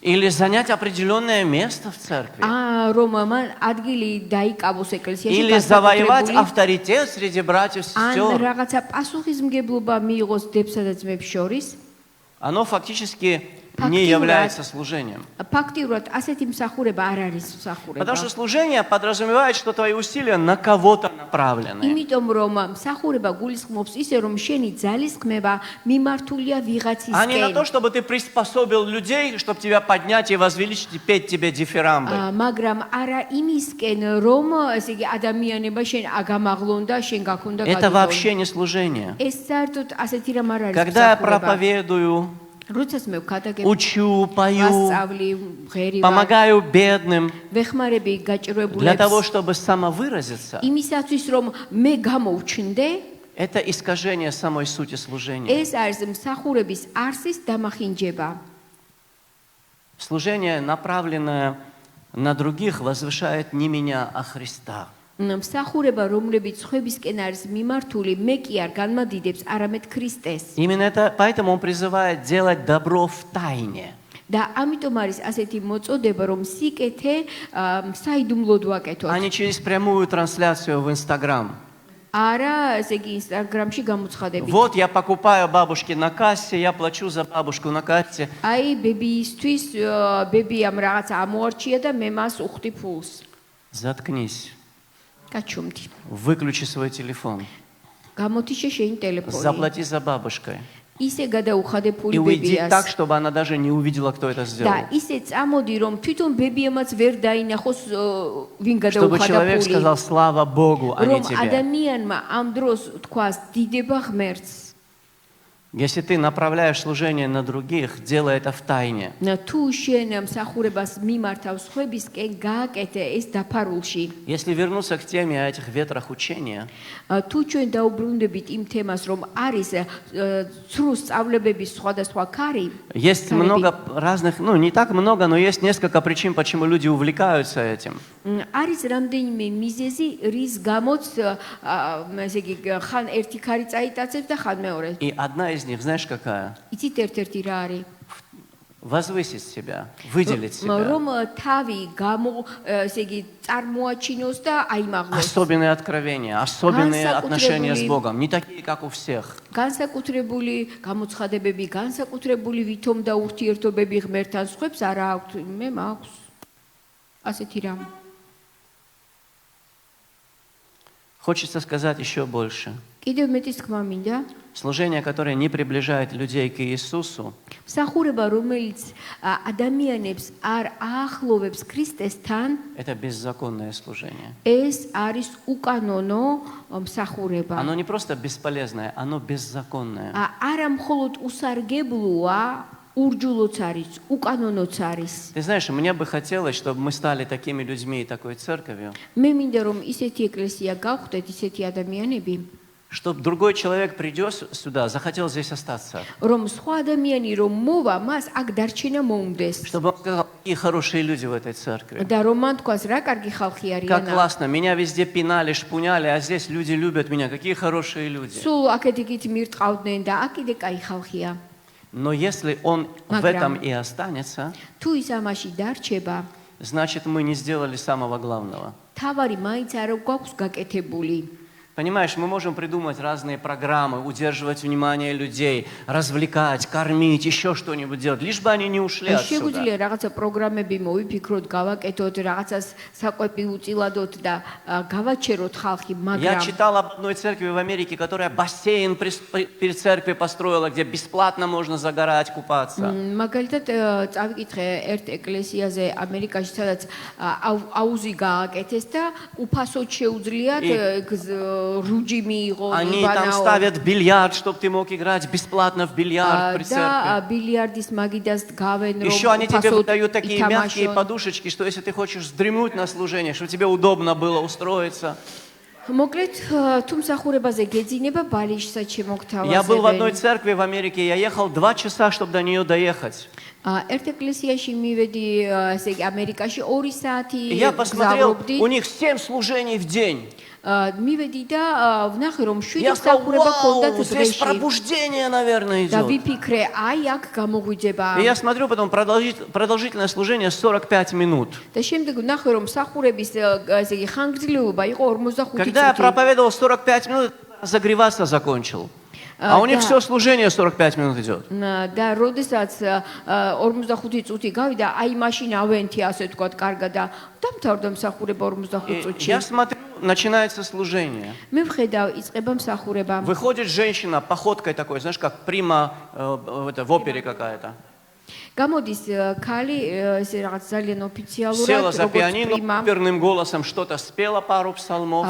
или занять определенное место в церкви, რომ მან ადგილი დაიკავოს ეკლესიაში или завоевать განსაკუთრებული, авторитет среди братьев и ან сестер, რაღაცა პასუხისმგებლობა მიიღოს დებსა და ძმებს შორის оно фактически не Фактивно. является служением. ფაქტიურად ასეთი მსახურება არ არის Потому მსახურება что служение подразумевает, что твои усилия на кого-то направлены. იმიტომ რომ მსახურება გულისხმობს ისე რომ შენი ძალისხმება მიმართულია А не на ვიღაცისკენ то, чтобы ты приспособил людей, чтобы тебя поднять и возвеличить и петь тебе дифирамбы. მაგრამ არა იმისკენ რომ ესე იგი ადამიანება შენ აგამაღლონ და შენ გაქონდა Это გადაგონ вообще не служение. ეს საერთოდ ასეთი რამ არ არის Когда я მსახურება. проповедую, როდესაც მე ვქადაგებ учу, пою, ვასწავლი ღერივარ помогаю бедным, ვეხმარები для გაჭირვებულებს того, чтобы самовыразиться, იმისათვის რომ მე გამოვჩნდე это искажение самой сути служения. ეს არის მსახურების არსის დამახინჯება Служение, направленное на других, возвышает не меня, а Христа. მსახურება რომლებიც ხვებისკენ არის მიმართული მე კი არ განმადიდებს არამედ ქრისტეს Именно это, поэтому он призывает делать добро в тайне. და ამიტომ არის ასეთი მოწოდება რომ სიკეთე საიდუმლოდ ვაკეთოთ А не через прямую трансляцию в Инстаграм. არა, ესე იგი Instagram-ში გამოცხადებით. Вот я покупаю бабушке на кассе, я плачу за бабушку на кассе. აი, ბებიისთვის ბებიამ რაღაც ამოარჩია და მე მას უხდი ფულს. Заткнись. გაჩუმდი. Выключи свой телефон. გამotიშე შენი ტელეფონი. Заплати за бабушкой. ისე გადაუხადე ფული И уйди ბებიას. так, чтобы она даже не увидела, кто это და сделал. ისე წამოდი, რომ თვითონ ბებიამაც ვერ დაინახოს ვინ Чтобы გადაუხადა человек ფული. сказал слава Богу, а не რომ тебе. ადამიანმა ამ დროს თქვას დიდება ღმერთს. Если ты направляешь служение на других, делай это в тайне. თუ შენ მსახურებას მიმართავ სხვებისკენ, გააკეთე ეს დაფარულში. Если вернуться к теме о этих ветрах учения, თუ ჩვენ დაუბრუნდებით იმ თემას, რომ არის ცრუ სწავლებების სხვადასხვა кари, есть много разных, ну не так много, но есть несколько причин, почему люди увлекаются этим. არის რამდენიმე მიზეზი, რის გამოც ესე იგი ხან ერთი кари წაიტაცებს და ხან მეორე. И одна из них, знаешь, какая? იცით ერთ-ერთი რა არის? Возвысить себя, выделить себя. რომ თავი ესე იგი წარმოაჩინოს და აიმაღლოს. Особенные откровения, особенные отношения с Богом, не такие, как у всех. განსაკუთრებული გამოცხადებები, განსაკუთრებული ვითომ და ურთიერთობები ღმერთთან სხვებს არა აქვთ, მე მაქვს. ასეთი რამ. Хочется сказать еще больше. კიდევ მეტის თქმა მინდა. Служение, которое не приближает людей к Иисусу, მსახურება, რომელიც ადამიანებს არ აახლოვებს ქრისტესთან, это беззаконное служение. ეს არის უკანონო მსახურება. Оно не просто бесполезное, оно беззаконное. არა მხოლოდ უსარგებლოა, ურჯულოც არის, უკანონოც არის. Ты знаешь, мне бы хотелось, чтобы мы стали такими людьми и такой церковью, მე მინდა რომ ისეთი ეკლესია გავხდეთ, ისეთი ადამიანები, чтобы другой человек придет сюда, захотел здесь остаться. რომ სხვა ადამიანი რომ მოვა, მას აქ დარჩენა მოუნდეს. Чтобы он сказал, какие хорошие люди в этой церкви. და რომ მან თქვას, რა კარგი ხალხი Как არიან. классно, меня везде пинали, шпуняли, а здесь люди любят меня, какие хорошие люди. სულ აქეთ-იქით მირტყავდნენ და აქ კიდე кай ხალხია. Но если он в этом и останется, თუ ის ამაში დარჩება, значит, мы не сделали самого главного. თავარი მაინც არ გვაქვს გაკეთებული. Понимаешь, мы можем придумать разные программы, удерживать внимание людей, развлекать, кормить, еще что-нибудь делать, лишь бы они не ушли отсюда. შეგვიძლია რაღაცა პროგრამები მოვიფიქროთ, გავაკეთოთ, რაღაცას საკვები უწილადოთ და გავაჩეროთ ხალხი, Я მაგრამ читал об одной церкви в Америке, которая бассейн перед церковью построила, где бесплатно можно загорать, купаться. მაგალითად წავიკითხე ერთ ეკლესიაზე ამერიკაში, სადაც აუზი გააკეთეს და უფასოდ შეუძლიათ ружи მიიღო, Они там ставят бильярд, чтобы ты мог играть бесплатно в бильярд при და церкви. ბილიარდის მაგიდას დგავენ, რომ Еще они тебе უფასოდ выдают такие мягкие ითამაშონ. подушечки, что если ты хочешь вздремнуть на служение, чтобы тебе удобно было устроиться. მოკლედ, თუ მსახურებაზე გეძინება, ბალიშსაც Я был в одной შემოგთავაზებენ. церкви в Америке, я ехал 2 часа, чтобы до нее доехать. ერთ ეკლესიაში მივედი, ესე იგი ამერიკაში 2 საათი И я посмотрел, გზავრობდი. у них 7 служений в день. მივედი და ვნახე, რომ 7 Я сказал, მსახურება ჰქონდათ вау, здесь დღეში. пробуждение, наверное, და идет. ვიფიქრე, აი აქ გამოგვიძება. И я смотрю, потом продолжительное служение 45 минут. და შემდეგ ვნახე, რომ მსახურების ესე იგი ხანგრძლივობა იყო 45 Когда я წუთი. проповедовал 45 минут, загреваться закончил. А у них да. все служение 45 минут идет. და როდესაც 45 წუთი გავიდა, აი მაშინ ავენთი ასე თქვა კარგად და დამთავრდა მსახურება 45 წუთში. Я смотрю, начинается служение. მე ვხედავ, იწყება მსახურება. Выходит женщина походкой такой, знаешь, как прима в опере какая-то. გამოდის ქალი ესე რაღაც ძალიან Села ოფიციალურად за როგორც пианино, პრიმა оперным голосом что-то спела, пару псалмов.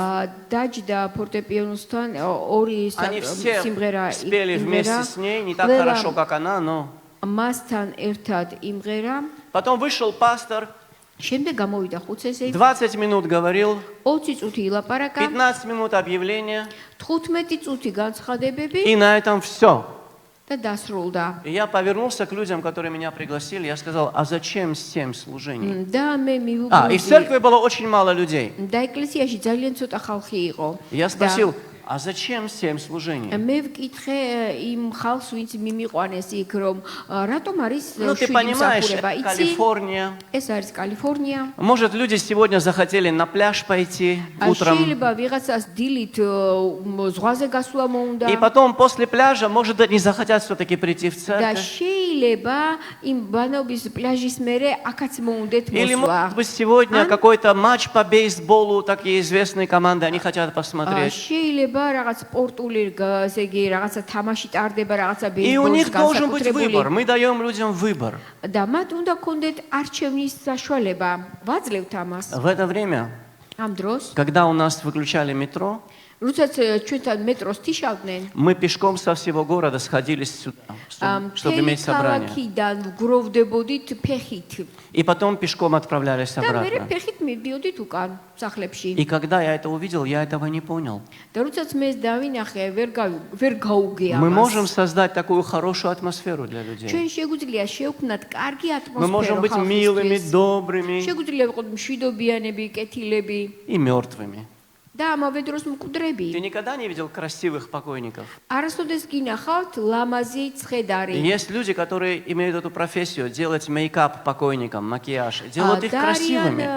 დაჯდა ფორტეპიანოსთან ორი Они все სიმღერა спели вместе с ней, не так ყველა хорошо, как она, но... მასთან ერთად იმღერა. Потом вышел пастор, შემდეგ გამოვიდა ხუცესე 20 минут говорил, 20 წუთი ილაპარაკა 15 минут объявления, 15 წუთი განცხადებები и на этом все. და დასრულდა. И я повернулся к людям, которые меня пригласили, я сказал, а зачем 7 служений? და მე И в მივუბრუნდი церкви было очень мало людей. და ეკლესიაში ძალიან ცოტა ხალხი იყო. Я спросил, А зачем 7 служений? მე ვკითხე იმ ხალხს, ვინც მიმიყვანეს იქ, რომ რატომ არის Ну, ты 7 понимаешь, მსახურება? это იცი? Калифорния. ეს არის კალიფორნია. Может, люди сегодня захотели на пляж пойти утром. შეიძლება ვიღაცას დილით ზღვაზე გასვლა მოუნდა. И потом после пляжа, может, они захотят все-таки прийти в და церковь. შეიძლება იმ ბანობის პლაჟის მერე აქაც მოუნდეთ Или, მოსვლა. может быть, сегодня какой-то матч по бейсболу, такие известные команды, они хотят посмотреть. შეიძლება რაღაც სპორტული, ესე იგი, რაღაცა თამაში ტარდება, რაღაცა И у них ბეისბოლის должен быть განსაკუთრებული. выбор. Мы даем людям выбор. და მათ უნდა კონდეთ არჩევნის საშუალება. ვაძლევთ ამას. В это время, ამ დროს, когда у нас выключали метро, როდესაც ჩვენთან მეტროს თიშავდნენ, мы пешком со всего города сходились сюда, чтобы иметь собрание. ქალაქიდან გროვდებოდით ფეხით. И потом пешком отправлялись და მე обратно. ფეხით მივდიოდით უკან სახლებში. И когда я это увидел, я этого не понял. და როდესაც მე ეს დავინახე, ვერ გაუგე Мы ამას. можем создать такую хорошую атмосферу для людей. ჩვენ შეგვიძლია შევქმნათ კარგი Мы можем ატმოსფერო быть милыми, ხალხისთვის. добрыми შეგვიძლია ვიყოთ მშვიდობიანები, კეთილები и мертвыми. და ამავე დროს მკვდრები. Ты никогда не видел красивых покойников? არასოდეს გინახავთ ლამაზი ცხედარი. Есть люди, которые имеют эту профессию, делать мейкап покойникам, макияж, делают их красивыми.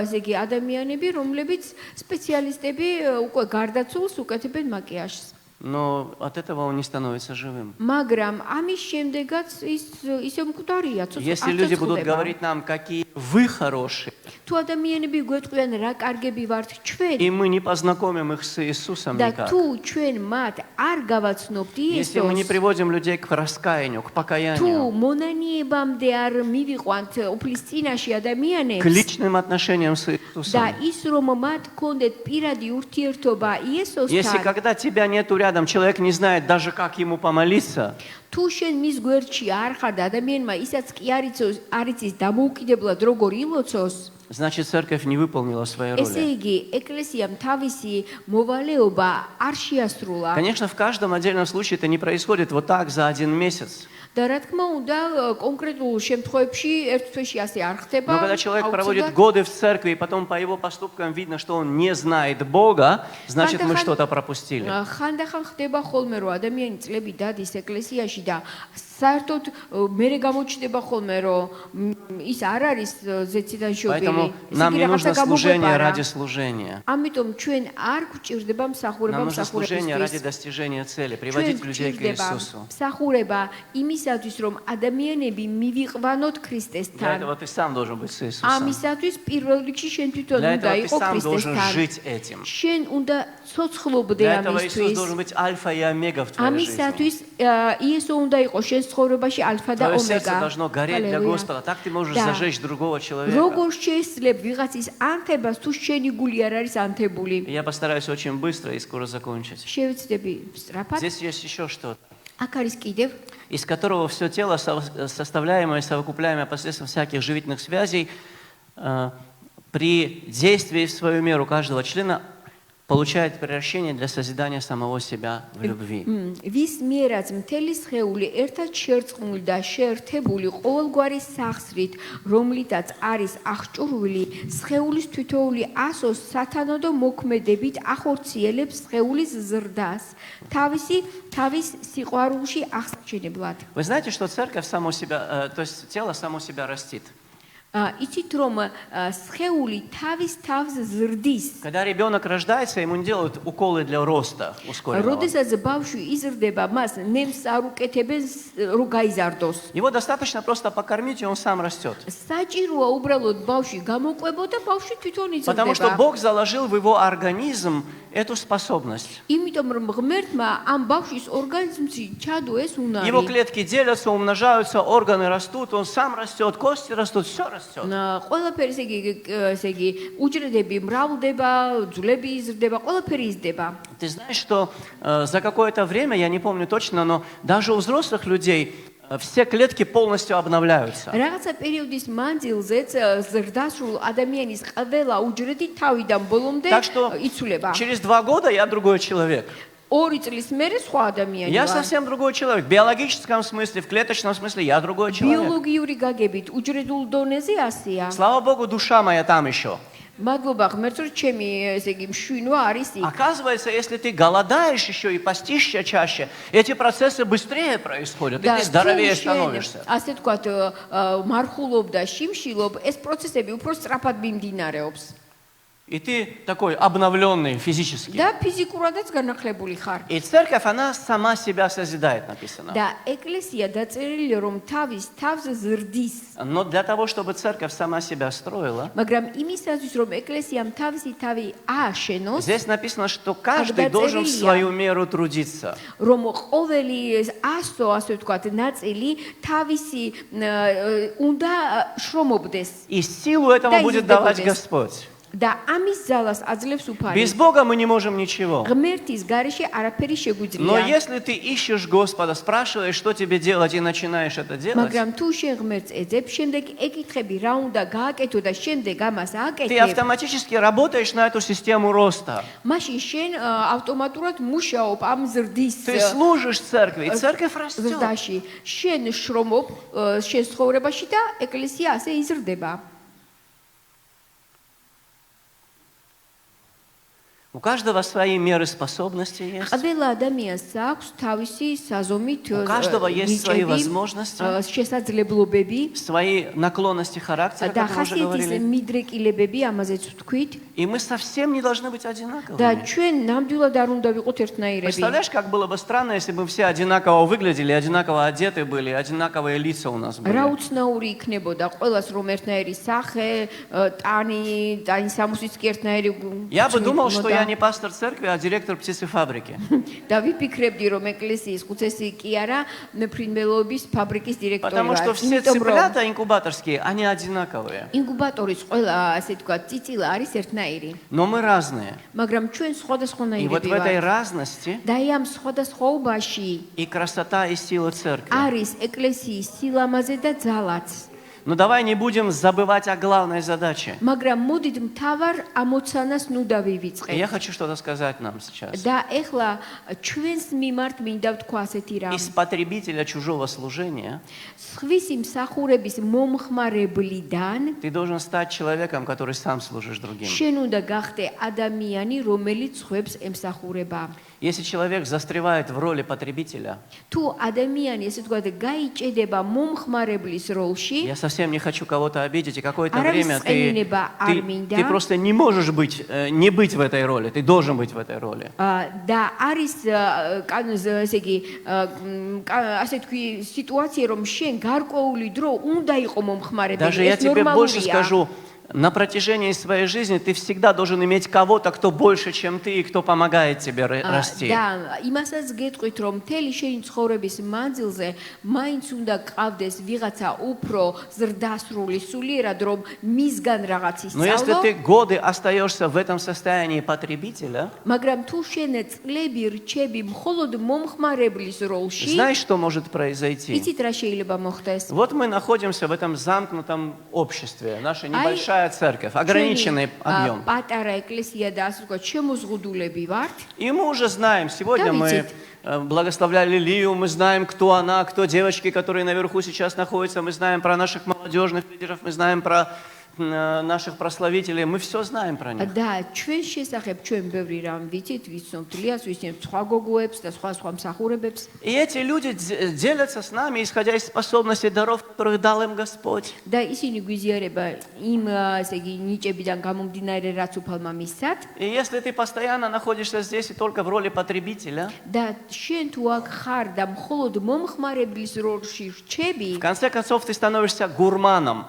ესე იგი ადამიანები, რომლებიც სპეციალისტები უკვე გარდაცვალს უკეთებენ მაკიაჟს. Но от этого он не становится живым. მაგრამ ამის შემდეგაც ისე მკვდარია, Если люди будут говорить нам, какие вы хорошие, თუ ადამიანები გვეტყვიან რა კარგები ვართ ჩვენ и мы не познакомим их с Иисусом და никак, თუ ჩვენ მათ არ გავაცნობთ если мы не იესოს, приводим людей к раскаянию, к თუ покаянию, მონანიებამდე არ მივიყვანთ უფლის წინაშე к ადამიანებს личным отношениям с და Иисусом, ის რომ მათ კონდეთ პირადი ურთიერთობა если იესოსთან, когда тебя нету рядом, человек не знает даже, как ему помолиться, თუ შენ მის გვერდში არ ხარ და ადამიანმა ისაც კი არ იცის დამოუკიდებლად როგორ ილოცოს, значит, церковь не выполнила своей ესე роли. იგი ეკლესიამ თავისი მოვალეობა არ შეასრულა. Конечно, в каждом отдельном случае это не происходит вот так за один месяц. და რა თქმა უნდა, კონკრეტულ შემთხვევებში ერთ თვეში ასე არ ხდება. Но когда человек проводит აუცილებლად. годы в церкви, и потом по его поступкам видно, что он не знает Бога, значит, мы что-то пропустили. ხანდახან ხდება ხოლმე, რომ ადამიანი წლები დადის ეკლესიაში და საერთოდ მერე გამოჩნდება ხოლმე, რომ ის არ არის ზეციდან შობილი. Поэтому нам не нужно служение ради служения. ამიტომ ჩვენ არ გვჭირდება მსახურება Нам нужно служение ради მსახურებისთვის. достижения цели, приводить людей к Иисусу. მსახურება იმისათვის, რომ ადამიანები მივიყვანოთ Для ქრისტესთან. этого ты сам должен быть с Иисусом. ამისათვის პირველ რიგში შენ თვითონ Для უნდა этого ты იყო сам должен ქრისტესთან. жить этим. შენ უნდა ცოცხლობდე Для этого Иисус ამისთვის. должен быть альфа и омега в твоей жизни. ამისათვის იესო უნდა იყოს შენ ცხოვრებაში ალფა და Твое сердце ომეგა. должно гореть для Аллилуйя. Господа. Так ты можешь Да. зажечь другого человека. როგორ შეესწრებ ვიღაცის ანთებას თუ შენი გული არ არის ანთებული? Я постараюсь очень быстро и скоро закончить. შევეცდები სწრაფად. Здесь есть еще что-то, აქ არის კიდევ из которого все тело, составляемое, совокупляемое посредством всяких живительных связей, при действии в свою меру каждого члена получает превращение для созидания самого себя в любви. ვის მიერაც მთელი სხეული ერთად შერწყმული და შეერთებული ყოველგვარი სახსრით, რომლითაც არის აღჭურვილი, სხეულის თითოეული ასოს სათანადო მოქმედებით ახორციელებს სხეულის ზრდას, თავის სიყვარულში აღსაჩენებლად. Вы знаете, что церковь само себя, то есть тело само себя растит. იცით რომ სხეული თავის თავს ზრდის. Когда ребенок рождается, ему не делают уколы для роста ускоренного. როდესაც ბავშვი იზრდება, მას ნემს არ უკეთებენ რომ გაიზარდოს. Его достаточно просто покормить, и он сам растет. საჭიროა უბრალოდ ბავშვი გამოყვებო და ბავშვი თვითონ Потому что იზრდება. Бог заложил в его организм эту способность. იმიტომ რომ ღმერთმა ამ ბავშვის ორგანიზმში ჩადო ეს Его უნარი. клетки делятся, умножаются, органы растут, он сам растет, кости растут, все растет. ყველაფერი ესე იგი უჯრედები მრავლდება, ძვლები იზრდება, ყველაფერი იზრდება. Ты знаешь, что за какое-то время, я не помню точно, но даже у взрослых людей все клетки полностью обновляются. რაღაცა პერიოდის მანძილზეც ზრდასრულ ადამიანის ყველა უჯრედი თავიდან ბოლომდე Так что იცვლება. через 2 года я другой человек. 2 წლის მერე სხვა ადამიანი Я ვარ. совсем другой человек. В биологическом смысле, в клеточном смысле я другой человек. ბიოლოგიური გაგებით უჯრედულ დონეზე ასეა. Слава Богу, душа моя там еще. მადლობა ღმერთს, რომ ჩემი ესე იგი მშვენვა არის იქ. Оказывается, если ты голодаешь еще и постишься чаще, эти процессы быстрее происходят, и ты здоровее становишься. ასე თქვათ, მარხულობ და შიმშილობ, ეს პროცესები უფრო სწრაფად მიმდინარეობს. И ты такой обновленный физически. და ფიზიკურადაც განახლებული ხარ. И церковь, она сама себя созидает, написано. და ეკლესია დაწერილია, რომ თავის თავზე ზრდის. Но для того, чтобы церковь сама себя строила, მაგრამ იმისათვის, რომ ეკლესიამ თავისი თავი ააშენოს, здесь написано, что каждый должен в свою меру трудиться. რომ ყოველი ასო, ასე ვთქვათ, ნაწილი თავისი უნდა შრომობდეს. И силу этому будет давать Господь. და ამის ძალას აძლევს უფალი. Без Бога мы не можем ничего. ღმერთის გარეშე არაფერი შეგვიძლია. Но если ты ищешь Господа, спрашиваешь, что тебе делать, и начинаешь это делать, მაგრამ თუ შენ ღმერთს ეძებ, შემდეგ ეკითხები რა უნდა გააკეთო და შემდეგ ამას ты ააკეთებ, автоматически работаешь на эту систему роста. მაშინ შენ ავტომატურად მუშაობ ამ ზრდის Ты служишь церкви, и церковь растет. ზრდაში. შენ შრომობ შენ ცხოვრებაში და ეკლესია ასე იზრდება. У каждого свои меры способности есть. ყველა ადამიანს აქვს თავისი საზომით У каждого есть свои возможности, შესაძლებლობები свои наклонности характера, და как мы уже ხასიათის говорили. მიდრეკილებები, ამაზეც ვთქვით. И мы совсем не должны быть და одинаковыми. ჩვენ нამდვილად არ უნდა ვიყოთ ერთნაირები. Представляешь, как было бы странно, если бы все одинаково выглядели, одинаково одеты были, одинаковые лица у нас были. რა უცნაური იქნებოდა ყველას რომ ერთნაირი სახე, ტანი, სამოსიც კი ერთნაირი. Я бы думал, что я не пастор церкви, а директор птицефабрики. და ვიფიქრებდი რომ ეკლესიის ხუცესი კი არა, ფრინველების ფაბრიკის დირექტორი Потому что все цыплята инкубаторские, они одинаковые. ინკუბატორის ყველა, ასე თქვა, წიწილა არის ერთნაირი. Но мы разные. მაგრამ ჩვენ И вот სხვადასხვანაირები в этой ვართ. разности და ამ სხვადასხვაობაში и красота, и сила церкви. არის ეკლესიის სილამაზე და ძალაც. Но давай не будем забывать о главной задаче. მაგრამ მოდით მთავარ ამოცანას ნუ И დავივიწყეთ. я хочу что-то сказать нам сейчас. და ეხლა ჩვენს მიმართ მინდა ვთქვა ასეთი რამ. Из потребителя чужого служения სხვისი მსახურების მომხმარებლიდან ты должен стать человеком, который сам служишь другим. შენ უნდა გახდე ადამიანი, რომელიც სხვებს ემსახურება. Если человек застревает в роли потребителя, თუ ადამიანი, ესე ვთქვათ, გაიჭედება მომხმარებლის როლში, я совсем не хочу кого-то обидеть, и какое-то Аравис время Элинеба Арминда. ты просто не можешь быть, не быть в этой роли, ты должен быть в этой роли. და არის ესე იგი ასე თქვი სიტუაცია, რომ შენ გარკვეული დრო უნდა იყო მომხმარებელი. Даже я ეს тебе больше ნორმალურია. скажу, на протяжении своей жизни ты всегда должен иметь кого-то, кто больше, чем ты, и кто помогает тебе расти. და იმასაც გეტყვით, რომ მთელი შენი ცხოვრების მანძილზე მაინც უნდა გყავდეს ვიღაცა უფრო ზრდასრული სულიერად, რომ მისგან რაღაც Но если ისწავლო. ты годы остаешься в этом состоянии потребителя, მაგრამ თუ შენ წლები რჩები მხოლოდ მომხმარებლის როლში, знаешь, что может произойти? იცით რა შეიძლება მოხდეს? Вот мы находимся в этом замкнутом обществе, наша небольшая церковь, ограниченный объем. პატარა ეკლესია და ასე ვთქვათ, შემოზღუდულები ვართ. И мы уже знаем, сегодня мы Давайте. благословляли Лию, мы знаем, кто она, кто девочки, которые наверху сейчас находятся, мы знаем про наших молодежных лидеров, мы знаем про наших прославителей, мы все знаем про них. და ჩვენ შესახებ ჩვენ ბევრი რამ ვიცით, ვიცნობთ ლიას, ვიცნობთ სხვა გოგოებს და სხვა მსახურებებს. И эти люди делятся с нами, исходя из способностей даров, которых дал им Господь. და ისინი გვიზიარება იმ ესე იგი ნიჭებიდან გამომდინარე, რაც უფალმა მისცათ. И если ты постоянно находишься здесь и только в роли потребителя, და შენ თუ აქ ხარ და მხოლოდ მომხმარებლის როლში რჩები, в конце концов ты становишься гурманом.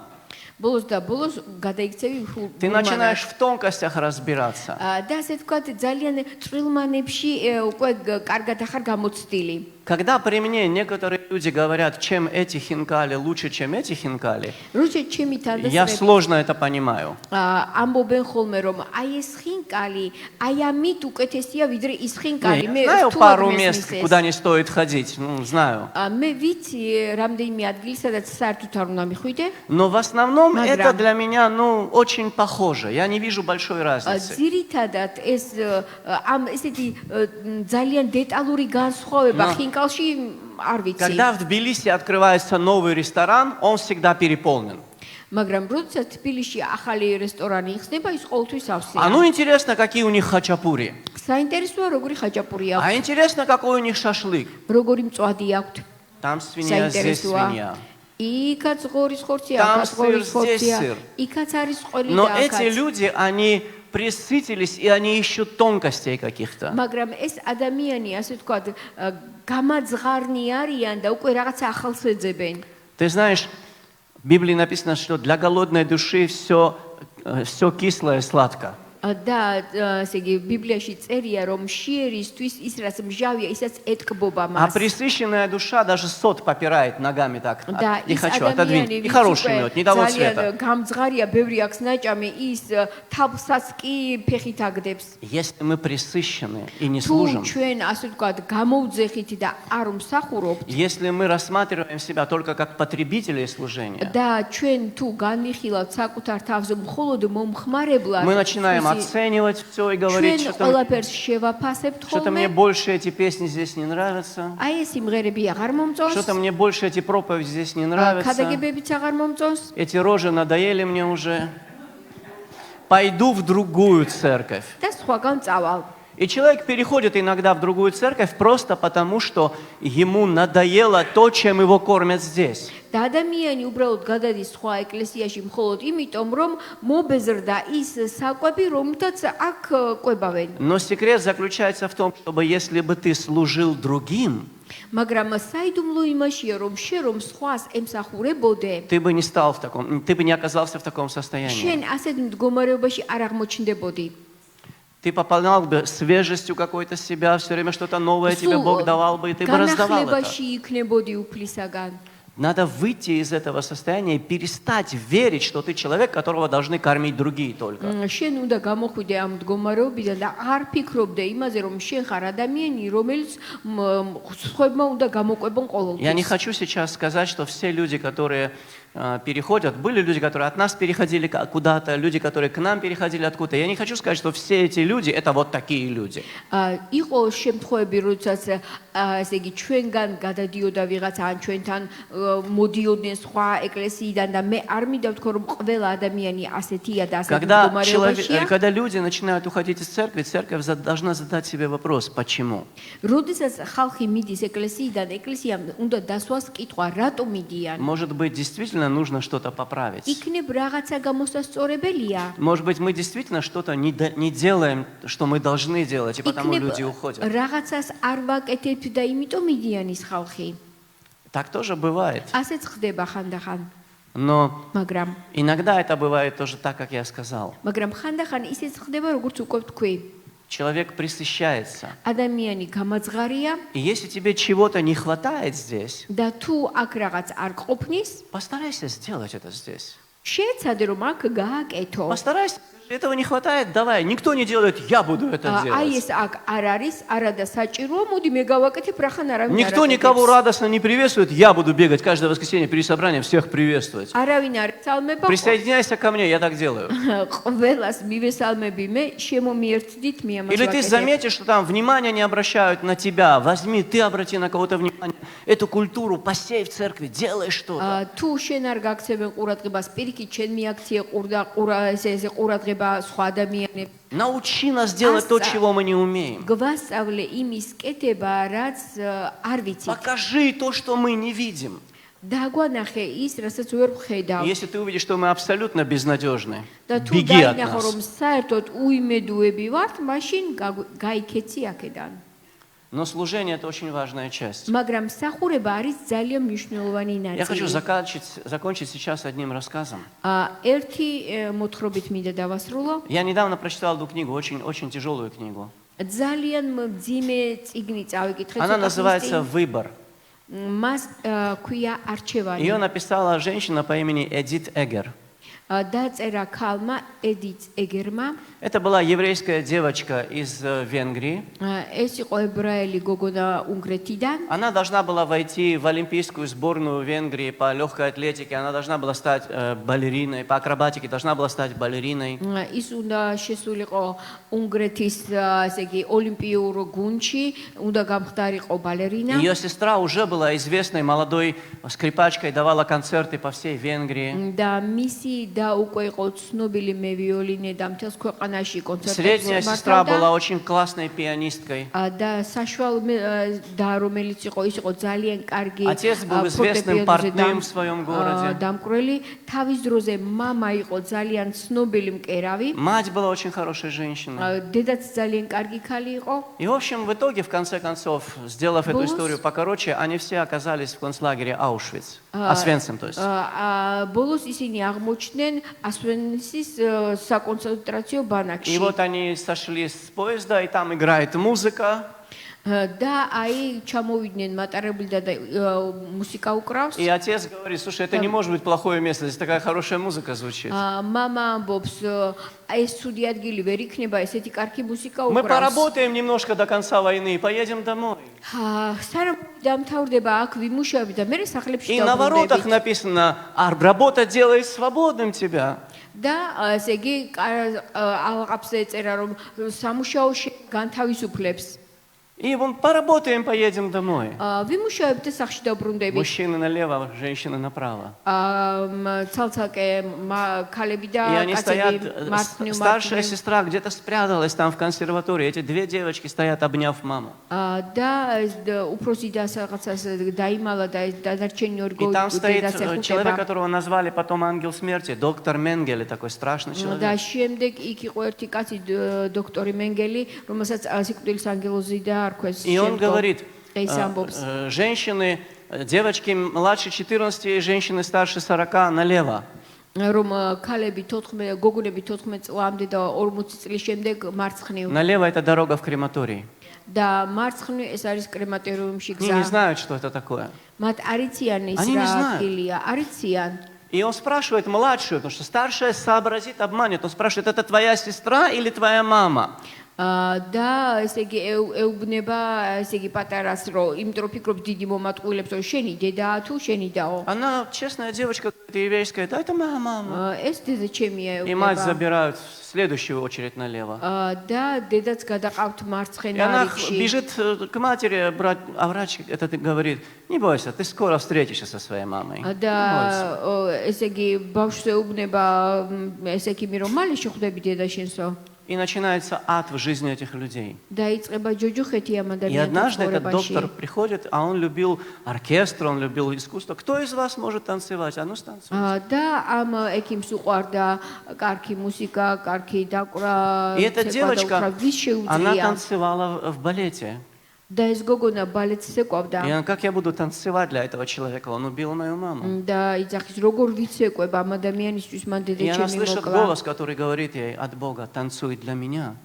ბოლოს და ბოლოს გადაიქცევი Ты начинаешь в тонкостях разбираться. და ასე ვთქვათ, ძალიან წვრილმანებში უკვე კარგად ახარ გამოცდილი. Когда при мне некоторые люди говорят, чем эти хинкали лучше, чем эти хинкали, როცა ჩემი я თანდასწრები сложно это понимаю. ამბობენ ხოლმე რომ აი ეს ხინკალი აი ამით უკეთესია ვიდრე ის Не, ხინკალი. я знаю пару мест, куда не стоит ходить, знаю. მე ვიცი რამდენიმე ადგილი, სადაც საერთოდ არ უნდა მიხვიდე. Но в основном Маграм. это для меня, очень похоже. Я не вижу большой разницы. ძირითადად ეს ამ ესეთი ძალიან დეტალური განსხვავება ხინკალში არ ვიცი. Когда в Тбилиси открывается новый ресторан, он всегда переполнен. მაგრამ როდესაც თბილისში ახალი რესტორანი იხსნება, ის ყოველთვის ავსეა. А ну интересно, какие у них хачапури. საინტერესოა როგორი ხაჭაპური აქვს, А интересно, какой у них шашлык. როგორი მწვადი აქვს. Там свинья, здесь свинья. იქაც ღორის ხორცია, Там აქაც ღორის сыр, ხორცია. здесь сыр. იქაც არის ყველი Но და эти აქაც. люди, они присытились, и они ищут тонкостей каких-то. მაგრამ ეს ადამიანი, ასე ვთქვათ, გამაძღარნი არიან და უკვე რაღაცა ახალს ეძებენ. Ты знаешь, в Библии написано, что для голодной души все кислое и сладко. და ესე იგი ბიბლიაში წერია რომ შიერისთვის ის რაც მჟავია ისაც ეთკბობა А მას. пресыщенная душа даже сот попирает ногами так. და Не ის хочу, отодвинь. ადამიანი И хороший мед, не того ძალიან цвета. გამძღარია, ბევრი აქვს ნაჭამი, ის თაფსაც კი ფეხით აგდებს. Если мы пресыщены и не თუ служим, ჩვენ ასე ვთქვათ გამოუძეხით და არ მსახურობთ если мы рассматриваем себя только как потребителей служения, და ჩვენ თუ განвихილავთ საკუთარ თავზე მხოლოდ მომხმარებლად, мы начинаем оценивать все и говорить, ჩვენ ყველაფერს შევაფასებთ что-то мне ხოლმე. больше эти песни здесь не нравятся, აი ეს სიმღერები აღარ მომწონს, что-то мне больше эти проповеди здесь не нравятся, ქადაგებებიც აღარ მომწონს. эти рожи надоели мне уже, пойду в другую церковь. და სხვაგან წავალ. И человек переходит иногда в другую церковь просто потому, что ему надоело то, чем его кормят здесь. და ადამიანი უბრალოდ გადადის სხვა ეკლესიაში მხოლოდ იმიტომ, რომ მობეზრდა ის საკვები, რომთაც აქ კვებავენ. Но секрет заключается в том, чтобы если бы ты служил другим, მაგრამ საიდუმლო იმაშია, რომ შენ რომ სხვას ემსახურებოდე, ты бы не оказался в таком состоянии. შენ ასეთ მდგომარეობაში არ აღმოჩნდებოდი. Ты пополнял бы свежестью какой-то себя, все время что-то новое тебе Бог давал бы, и ты бы раздавал это. განახლებაში იქნებოდი უფლისაგან. Надо выйти из этого состояния и перестать верить, что ты человек, которого должны кормить другие только. შენ უნდა გამოხვიდე ამ მდგომარეობიდან და არ ფიქრობდე იმაზე, რომ შენ ხარ ადამიანი, რომელიც სხვებმა უნდა გამოკვებონ ყოველთვის. Я не хочу сейчас сказать, что все люди, которые переходят, были люди, которые от нас переходили куда-то, люди, которые к нам переходили откуда-то. Я не хочу сказать, что все эти люди это вот такие люди. იყო შემთხვევები, როდესაც ესე იგი ჩვენგან გადადიოდა ვიღაცა ან ჩვენთან მოდიოდნენ სხვა ეკლესიიდან და მე არ მინდა ვთქვა, რომ ყველა ადამიანი ასეთია და ასეთი მდგომარეობაშია. Когда люди начинают уходить из церкви, церковь должна задать себе вопрос, почему? როდესაც ხალხი მიდის ეკლესიიდან, ეკლესიამ უნდა დასვას კითხვა, რატომ მიდიან? Может быть, действительно нужно что-то поправить. იქნებ რაღაცა გამოსასწორებელია. Может быть, мы действительно что-то не делаем, что мы должны делать, и потому люди уходят. რაღაცას არ ვაკეთებ და იმიტომ მიდიან ის ხალხი. Так тоже бывает. ასეც ხდება ხანდახან. Но მაგრამ иногда это бывает тоже так, как я сказал. ხანდახან ისეც ხდება, როგორც უკვე ვთქვი. Человек пресыщается. ადამიანი გამაძღარია И если тебе чего-то не хватает здесь, და თუ აქ რაღაც არ ყოფნის, постарайся сделать это здесь. შეეცადე რომ აქ გააკეთო. Постарайся. Этого не хватает, давай. Никто не делает, я буду это აი делать. ეს აქ არ არის, არადა საჭიროა, მოდი მე გავაკეთებ, რახან არავინ Никто никого радостно не приветствует, я буду бегать каждое воскресенье перед собранием, всех приветствовать. არავინ არ ცალმება. Присоединяйся ко мне, я так делаю. ყველას მივესალმები მე, შემომიერთდით მე ამას Или ты ვაკეთებ. заметишь, что там внимание не обращают на тебя, возьми, ты обрати на кого-то внимание. Эту культуру посей в церкви, делай что-то. თუ შენ არ გაქცევენ ყურადღებას, პირიქით შენ მიაქციე ყურადღება სხვა ადამიანებს. Научи нас делать то, чего мы не умеем. გვასწავლე იმის კეთება, რაც არ ვიცით. Покажи то, что мы не видим. დაგვანახე ის, რასაც ვერ ვხედავ. Если ты увидишь, что мы абсолютно безнадежны, და თუ беги от დაინახო, რომ нас. საერთოდ უიმედოები ვართ, მაშინ გაიქეცი აქედან. Но служение – это очень важная часть. მაგრამ მსახურება არის ძალიან მნიშვნელოვანი Я хочу ნაწილი. закончить сейчас одним рассказом. ერთი მოთხრობით მინდა დავასრულო. Я недавно прочитал одну книгу, очень тяжелую книгу. ძალიან მძიმე წიგნი წავიკითხე. Она называется «Выбор». მას ქვია არჩევანი. Ее написала женщина по имени Эдит Эгер. დაწერა ქალმა ედიც ეგერმა. Это была еврейская девочка из Венгрии. ეს იყო ებრაელი გოგონა უნგრეთიდან. Она должна была войти в олимпийскую сборную Венгрии по легкой атлетике. Она должна была стать балериной, по акробатике должна была стать балериной. ის უნდა შესულიყო უნგრეთის ესე იგი ოლიმპიურ გუნდში, უნდა გამხდარიყო ბალერინა. Ее сестра уже была известной молодой скрипачкой, давала концерты по всей Венгрии. და მისი და უკვე იყო ცნობილი მევიოლინე და მთელს ქვეყანაში კონცერტებს Средняя сестра მართავდა. была очень классной пианисткой. და საშუალო და რომელიც იყო ის იყო ძალიან კარგი Отец был известным портным в своем городе. დამკვრელი. თავის დროზე мама იყო ძალიან ცნობილი მკერავი. Мать была очень хорошей женщиной. დედაც ძალიან კარგი ქალი იყო. И, в общем, в итоге, в конце концов, сделав эту историю покороче, они все оказались в концлагере Аушвиц. Освенцим, то есть. ბოლოს ისინი აღმოჩნდნენ ასვენსის საკონცენტრაციო И ბანაკში. вот они сошли с поезда, и там играет музыка. და აი ჩამოვიდნენ მატარებლიდან და მუსიკა უკრავს. И отец говорит: слушай, это не может быть плохое место, здесь такая хорошая музыка звучит. мама ამბობს ეს ცუდი ადგილი ვერ იქნება, ესეთი კარგი მუსიკა Мы უკრავს. поработаем немножко до конца войны и поедем домой. სანამ დამთავრდება აქ ვიმუშავებ და მე სახლებში И на воротах დავბრუნდებით. написано: работа делает свободным тебя. და ესე იგი ალყაფს ეწერა რომ სამუშაო განთავისუფლებს. И вон поработаем, поедем домой. ვიმუშავებ და სახლში დავბრუნდებით. Мужчины налево, женщины направо. ცალცალკე ქალები და И они стоят, კაცები მარცხნივ старшая сестра где-то спряталась там в консерватории. Эти две девочки стоят, обняв маму. და უფროსი და რაღაცას დაიმალა და დანარჩენი ორი И там стоит დედას ეხუტება. человек, которого назвали потом ангел смерти, доктор Менгеле, такой страшный და человек. შემდეგ იქ იყო ერთი კაცი დოქტორი მენგელი, რომელსაც სიკვდილის ანგელოზი და არქვეს И он говорит: ეს ამბობს. женщины, девочки младше 14 и женщины старше 40 налево. რომ ქალები 14 გოგონები 14 წლამდე და 40 წლის შემდეგ მარცხნივ. Налево это дорога в крематорий. და მარცხნივ ეს არის კრემატერიუმში Они не გზა. знают, что это такое. მათ არიციან ის Они не რა знают. ადგილია, არიციან. И он спрашивает младшую, потому что старшая сообразит, обманет. Он спрашивает: это твоя сестра или твоя мама? და ესე იგი ეუბნება ესე იგი პატარას რომ იმიტომ ფიქრობ დიდი მომატყუილებს რომ შენი დედაა თუ შენი დაო. Она честная девочка, еврейская: да, это моя мама. ეს დედა ჩემია И мать ეუბნება. забирают в следующую очередь налево. და дедაც გადაყავთ И მარცხენა она რიგში. бежит к матери, а врач этот говорит: не бойся, ты скоро встретишься со своей мамой. Не бойся. და ესე იგი ბავშვს ეუბნება ესე იგი რომ მალე შეხვდები დედა შენსო. И начинается ад в жизни этих людей. დაიწყება ჯოჯოხეთი ამ И ადამიანთა однажды этот доктор ცხოვრებაში. приходит, а он любил оркестр, он любил искусство. Кто из вас может танцевать? А ну станцуйте. და ამ ექიმს უყვარდა კარგი მუსიკა, კარგი დაკვრა, И эта девочка, ვის она შეუძლია. танцевала в балете. და ეს გოგონა ბალეტს ეკავდა. И она: как я буду танцевать для этого человека? Он убил мою маму. და იძახის როგორ ვიცეკვებ ამ ადამიანისთვის მან И დედა она ჩემი слышит მოკლა. голос, который говорит ей от Бога: танцуй для меня.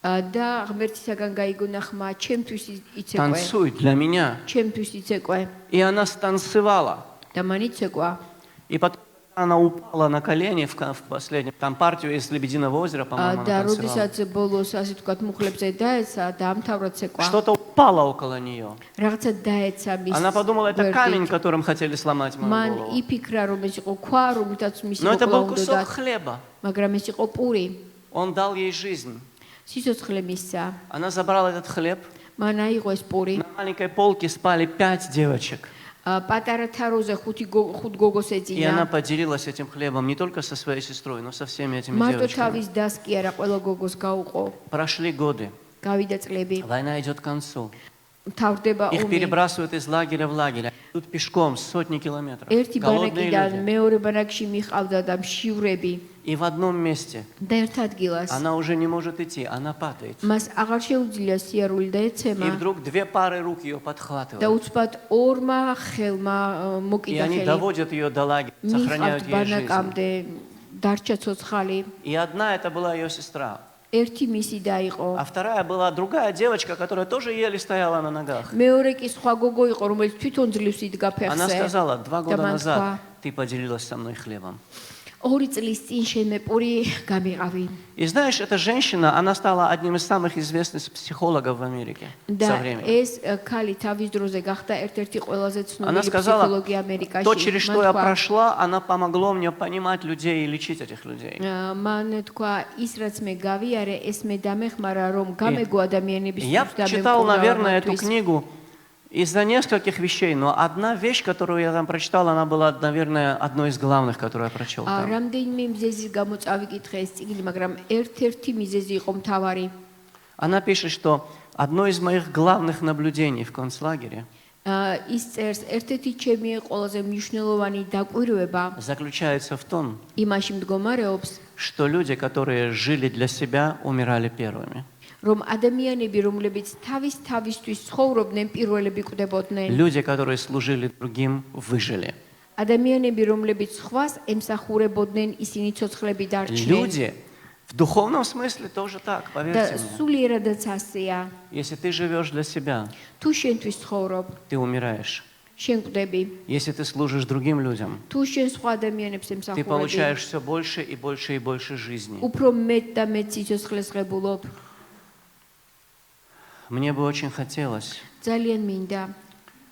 და ღმერთისაგან გაიგონა ხმა ჩემთვის იცეკვე. Танцуй для меня. ჩემთვის იცეკვე. И она станцевала. და მან იცეკვა. И потом она упала на колени в последнем. Там партию из «Лебединого озера», по-моему, და она танцевала. როდესაც ბოლოს ასე ვთქვათ მუხლებზე დაეცა და ამთავრად ცეკვა. Что-то упало около нее. რაღაცა დაეცა მის. Она подумала: это გვერდით. камень, которым хотели сломать мою მან голову. იფიქრა რომ ეს იყო ქვა, რომელთაც მისი Но это მოკლა был უნდა кусок და хлеба. მაგრამ ეს იყო პური. Он дал ей жизнь. სიცოცხლე მისცა. Она забрала этот хлеб. მან აიღო ეს პური. На маленькой полке спали 5 девочек. პატარა თაროზე ხუთ გოგოს И она ეძინა. поделилась этим хлебом не только со своей сестрой, но со всеми этими მარტო девочками. თავის დას კი არა, ყველა გოგოს გაუყო. Прошли годы. გავიდა წლები. Война идет к концу. თავდება Их ომი. перебрасывают из лагеря в лагерь. Идут пешком сотни километров. ერთი Голодные ბანაკიდან люди. მეორე банაკში მიყავდა და მშივრები. И в одном месте და ერთ ადგილას она уже не может идти, она падает. მას აღარ შეუძლია სიარული და И ეცემა. вдруг 2 пары рук ее და подхватывают. უცბად ორმა ხელმა И მოკიდა они ხელი. доводят ее до лагеря, сохраняют მიყავთ ей жизнь. ბანაკამდე დარჩა ცოცხალი. И одна это была ее сестра. ერთი მისი დაიყო. А вторая была другая девочка, которая тоже еле стояла на ногах. მეორე კი სხვა გოგო იყო, რომელიც თვითონ ძლივს იდგა Она ფეხზე. сказала: 2 года და მან назад თქვა, ты поделилась со мной хлебом. 2 წლის წინ შემეპური გამიყავი. И знаешь, эта женщина, она стала одним из самых известных психологов в Америке со და временем. ეს ქალი თავის დროზე გახდა ერთ-ერთი ყველაზე Она ცნობილი сказала, ფსიქოლოგი ამერიკაში. то, через что я прошла, она помогла мне понимать людей и лечить этих людей. მან თქვა, ის რაც მე გავიარე, ეს მე დამეხმარა, რომ გამეგო ადამიანების Я читал, наверное, эту книгу из-за нескольких вещей, но одна вещь, которую я там прочитал, она была, наверное, одной из главных, которую я прочел там. რამდენიმე მიზეზის გამო წავიკითხე ეს წიგნი, მაგრამ ერთ-ერთი მიზეზი იყო მთავარი. Она пишет, что одно из моих главных наблюдений в концлагере ის წერს, ერთ-ერთი ჩემი ყველაზე მნიშვნელოვანი დაკვირვება заключается в том, იმაში მდგომარეობს, что люди, которые жили для себя, умирали первыми. რომ ადამიანები, რომლებიც თავისთვის ცხოვრობდნენ, პირველები კვდებოდნენ. Люди, которые служили другим, выжили. ადამიანები, რომლებიც სხვას ემსახურებოდნენ, ისინი ცოცხლები დარჩნენ. Люди в духовном смысле тоже так, და поверьте мне. სულიერადაც ასეა. Если ты живешь для себя, თუ შენთვის ცხოვრობ, ты умираешь. შენ კვდები. Если ты служишь другим людям, თუ შენ სხვა ადამიანებს ты ემსახურები, получаешь все больше и больше и больше жизни. უფრო მეტ და მეტ სიცოცხლეს ღებულობ. Мне бы очень хотелось, ძალიან მინდა,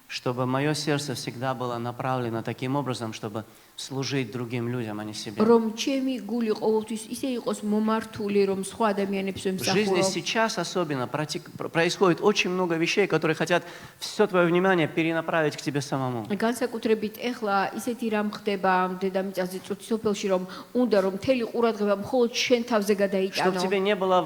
чтобы мое сердце всегда было направлено таким образом, чтобы служить другим людям, а не себе. რომ ჩემი гули ყოველთვის ისე იყოს მომართული, რომ სხვა ადამიანებს В жизни ემსახურო. сейчас особенно происходит очень много вещей, которые хотят все твое внимание перенаправить к тебе самому. განსაკუთრებით ეხლა ისეთი რამ ხდება დედამიწაზე წუთი სოფელში, რომ უნდა რომ მთელი ყურადღება მხოლოდ შენ თავზე Чтобы გადაიტანო. тебе не было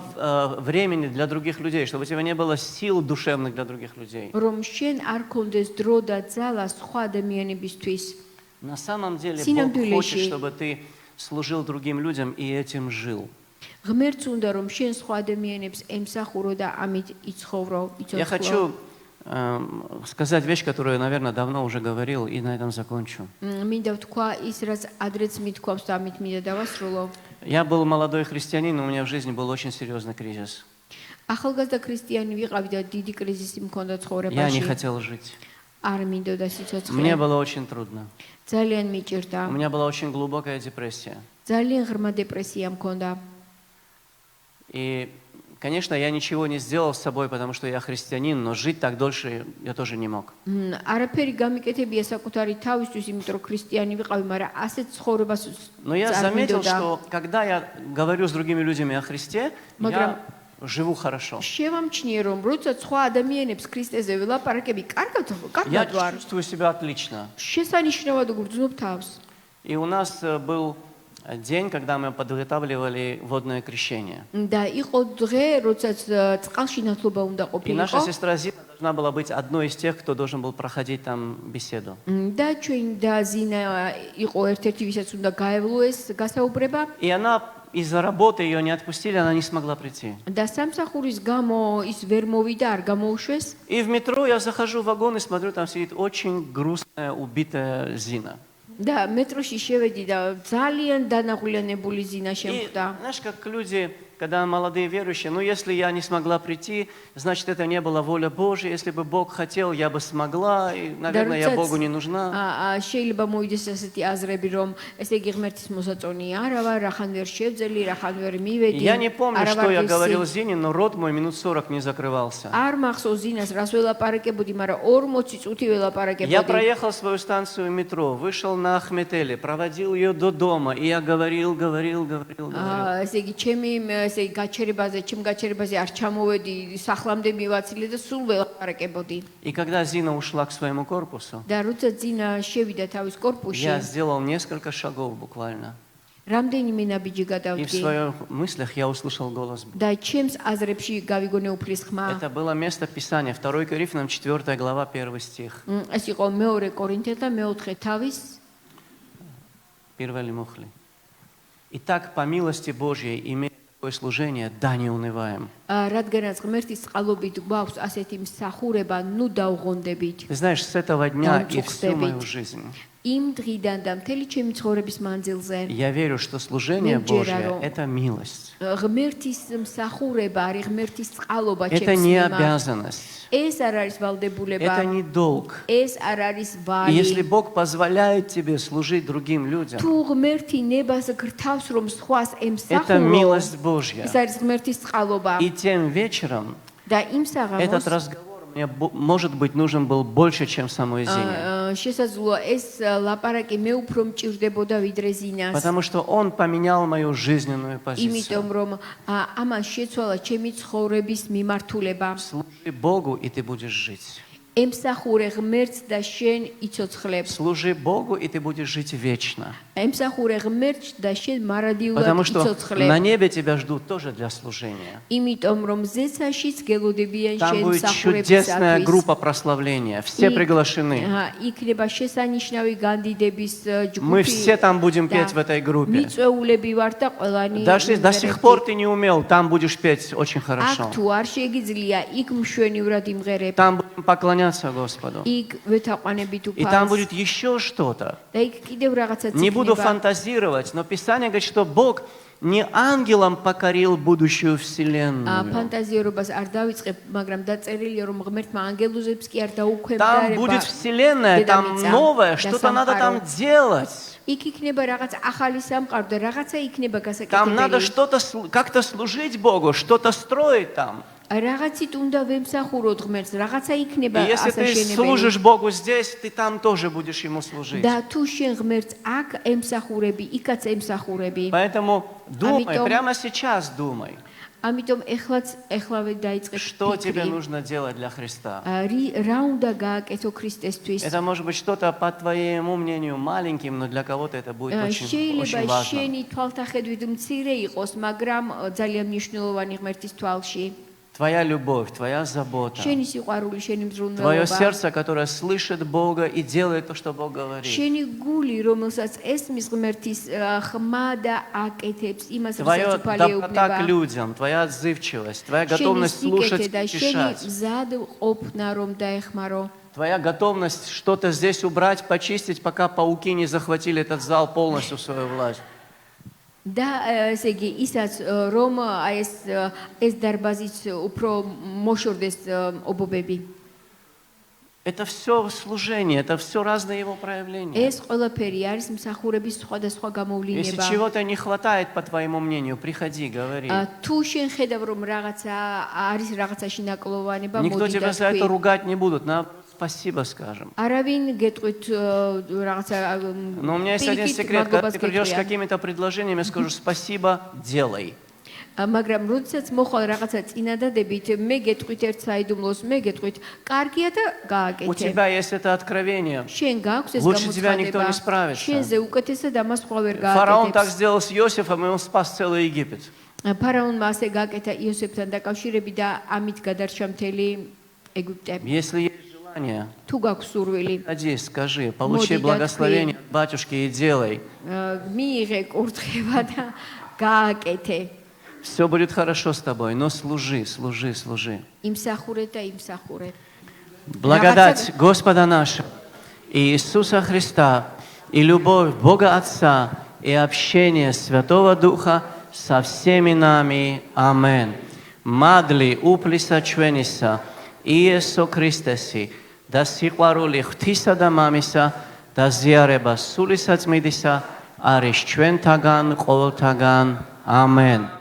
времени для других людей, чтобы у тебя не было сил душевных для других людей. რომ შენ არ კონდეს დრო და ძალა სხვა ადამიანებისთვის. На самом деле Синам Бог хочет, тюлещи. чтобы ты служил другим людям и этим жил. ღმერთს უნდა რომ შენ სხვა ადამიანებს ემსახურო და ამით იცხოვრო, Я იცოცხლო. хочу сказать вещь, которую я, наверное, давно уже говорил, и на этом закончу. მინდა ვთქვა ის რაც ადრეც მithქვავს და ამით მინდა დავასრულო. Я был молодой христианин, но у меня в жизни был очень серьезный кризис. ახალგაზრდა ქრისტიანი ვიყავი და დიდი კრიზისი მქონდა Я не ცხოვრებაში. хотел жить. არ მინდოდა სიცოცხლე. Мне было очень трудно. ძალიან მიჭირდა. У меня была очень глубокая депрессия. ძალიან ღრმა დეპრესია მქონდა. И, конечно, я ничего не сделал с собой, потому что я христианин, но жить так дольше я тоже не мог. არაფერი გამიკეთებია საკუთარი თავისთვის, იმიტომ რომ ქრისტიანი ვიყავი, მაგრამ ასეთ ცხოვრებას Но я заметил, что когда я говорю с другими людьми о Христе, я живу хорошо. შევამჩნიე რომ როცა სხვა ადამიანებს ქრისტეზე ველაპარაკები, Я კარგად ვარ. чувствую себя отлично. შესანიშნავად გრძნობ თავს. И у нас был день, когда мы подготавливали водное крещение. და იყო დღე, როდესაც წყალში ნათლობა უნდა И наша ყოფილიყო. сестра Зина должна была быть одной из тех, кто должен был проходить там беседу. და ჩვენ და ზინა იყო ერთ-ერთი, ვისაც უნდა გაევლო ეს გასაუბრება. И она из-за работы ее не отпустили, она не смогла прийти. და სამსახურის გამო ის ვერ მოვიდა, არ გამოუშვეს. И в метро я захожу в вагон и смотрю, там сидит очень грустная, убитая Зина. და მეტროში შევედი და ძალიან დანაღულიანებული ზინა И შემხვდა. знаешь, как люди, когда молодые верующие, ну если я не смогла прийти, значит это не была воля Божья. Если бы Бог хотел, я бы смогла. И, наверное, я Богу не нужна. შეიძლება მოიდეს ასეთი აზრები, რომ ესე იგი ღმერთის მოსაწონი არა ვარ, рахან ვერ შევძელი, рахан ვერ მივედი. Я не помню, что я говорил Зине, но рот мой минут 40 не закрывался. არ მახსოვს ზინას რას ველაპარაკებოდი, მაგრამ 40 წუთი Я ველაპარაკებოდი. проехал свою станцию метро, вышел на Ахметеле, проводил ее до дома, и я говорил. ესე იგი ჩემი ესე იგი გაჩერებაზე, ჩემ გაჩერებაზე არ ჩამოვედი, სახლამდე მივაცილე და სულ ველაპარაკებოდი. И когда Зина ушла к своему корпусу, და როცა ზინა შევიდა თავის корпуში, я сделал несколько шагов буквально. რამდენიმე ნაბიჯი И в გადავდგი своих мыслях я услышал голос Бога. და ჩემს აზრებში გავიგონე უფლის ხმა. Это было место Писания, 2 Коринфянам, 4 глава, 1 стих. ეს იყო მეორე კორინთელთა მეოთხე თავის 1 Лимухли. Итак, по милости Божьей, имея такое служение, да не унываем. რადგანაც ღმერთის წყალობით გვაქვს ასეთი მსახურება, ნუ დავღონდებით. Ты знаешь, с этого дня Да, и всю мою уцепить. жизнь იმ დღიდან და მთელი ჩემი ცხოვრების მანძილზე Я верю, что служение Божье – это милость. ღმერთის მსახურება არის ღმერთის წყალობა Это ჩემს не მიმართ. обязанность. ეს არ არის ვალდებულება, Это не долг. ეს არ არის И ვალი. если Бог позволяет тебе служить другим людям, თუ ღმერთი ნებას გრთავს რომ სხვას это ემსახურო, милость Божья. ეს არის ღმერთის წყალობა. И тем вечером და იმ этот საღამოს разговор мне, может быть, нужен был больше, чем самой Зине. შესაძლოა ეს ლაპარაკი მე უფრო მჭირდებოდა ვიდრე ზინას. Потому что он поменял мою жизненную позицию. იმიტომ რომ ამან შეცვალა ჩემი ცხოვრების მიმართულება. Служи Богу, и ты будешь жить. ემსახურე ღმერთს და შენ იცოცხლებ. Служи Богу, и ты будешь жить вечно. ემსახურე ღმერთს და შენ მარადიულად Потому что იცოცხლებ. на небе тебя ждут тоже для служения. იმიტომ რომ ზეცაშიც გელოდებიან Там შენ будет чудесная მსახურებისათვის. группа прославления. Все приглашены. იქნება შესანიშნავი განდიდების Мы ჯგუფი. все там будем петь в этой группе. მიწვეულები вар და ყველანი. Даже до сих пор ты не умел, там будешь петь очень хорошо. აქ თუ არ შეგიძლია, იქ მშვენივრად იმღერებ. Там будем поклоняться Господу. იქ ვეთაყვანებით И там უფალს. будет еще что-то. და იქ კიდევ რაღაცა Не буду ციგნება. фантазировать, но Писание говорит, что Бог не ангелам покорил будущую вселенную. ფანტაზიორობას არ დავიწყებ, მაგრამ დაწერილია რომ ღმერთმა ანგელოზებს კი არ Там დაუქვემდებარება. будет вселенная, там новое, что-то надо там делать. იქ იქნება რაღაც ახალი სამყარო და რაღაცა იქნება Там надо გასაკეთებელი. что-то как-то служить Богу, что-то строить там. რაღაცით უნდა ვემსახუროთ ღმერთს, რაღაცა იქნება И если ты ასაშენებელი. служишь Богу здесь, ты там тоже будешь Ему служить. და თუ შენ ღმერთს აქ ემსახურები, იქაც ემსახურები. Поэтому думай, Амитом- прямо сейчас думай, ამიტომ ეხლავე დაიწყებ что тебе ფიქრი. нужно делать для Христа. რა უნდა გააკეთო ქრისტესთვის? Это может быть что-то, по твоему мнению, маленьким, но для кого-то это будет очень შეიძლება важно. შენი თვალთახედვით მცირე იყოს, მაგრამ ძალიან მნიშვნელოვანი ღმერთის თვალში. Твоя любовь, твоя забота, შენი სიყვარული, შენი твое მზრუნველობა. сердце, которое слышит Бога и делает то, что Бог говорит. შენი გული, რომელსაც ესმის ღმერთის ხმა და აკეთებს იმას, Твоя რასაც უფალი доброта к ეუბნება. людям, твоя отзывчивость, твоя შენი готовность სიკეთე слушать და и შენი утешать. მზად ყოფნა რომ დაეხმარო. Твоя готовность что-то здесь убрать, почистить, пока пауки не захватили этот зал полностью в свою власть. და ესე იგი ისაც რომ ეს დარბაზიც უფრო მოშორდეს ობობები. Это все служение, это все разные его проявления. ეს ყველაფერი არის მსახურების სხვადასხვა Если გამოვლინება. чего-то не хватает, по твоему мнению, приходи, говори. თუ შენ ხედავ რომ რაღაცა არის რაღაცაში ნაკლოვანება, Никто მოდი და тебя за это თქვი. ругать не будут, спасибо скажем. არავინ გეტყვით რაღაცა Но у меня есть один პირიქით секрет, когда მადლობას ты придешь с გეტყვიან. какими-то предложениями, я скажу спасибо, делай. მაგრამ როდესაც მოხვალ რაღაცა წინადადებით, მე გეტყვით ერთ საიდუმლოს, მე გეტყვით, კარგია და У გააკეთე. тебя есть это откровение. შენ გაქვს ეს Лучше тебя никто გამოცხადება. не справится. შენზე უკეთესად ამას სხვა ვერ Фараон так გააკეთებს. сделал с Иосифом, и он спас целый Египет. ფარაონმა ასე გააკეთა იოსებთან დაკავშირებით და ამით გადარჩა მთელი ეგვიპტე. Если есть желание, თუ გაქვს სურვილი, иди, скажи, получи Моди, да, благословение от батюшки и делай. მიიღე კურთხევა და გააკეთე. Все будет хорошо с тобой, но служи, служи, служи. იმსახურე და იმსახურე. Благодать Господа нашего, Иисуса Христа, и любовь Бога Отца, и общение Святого Духа со всеми нами. Амен. Мадли уплисачвениса, Иесо Христеси, да сиყვარული ღვთისა და მამისა და ზიარება სული საწმინდისა არის ჩვენთაგან ყოველთაგან. Amen.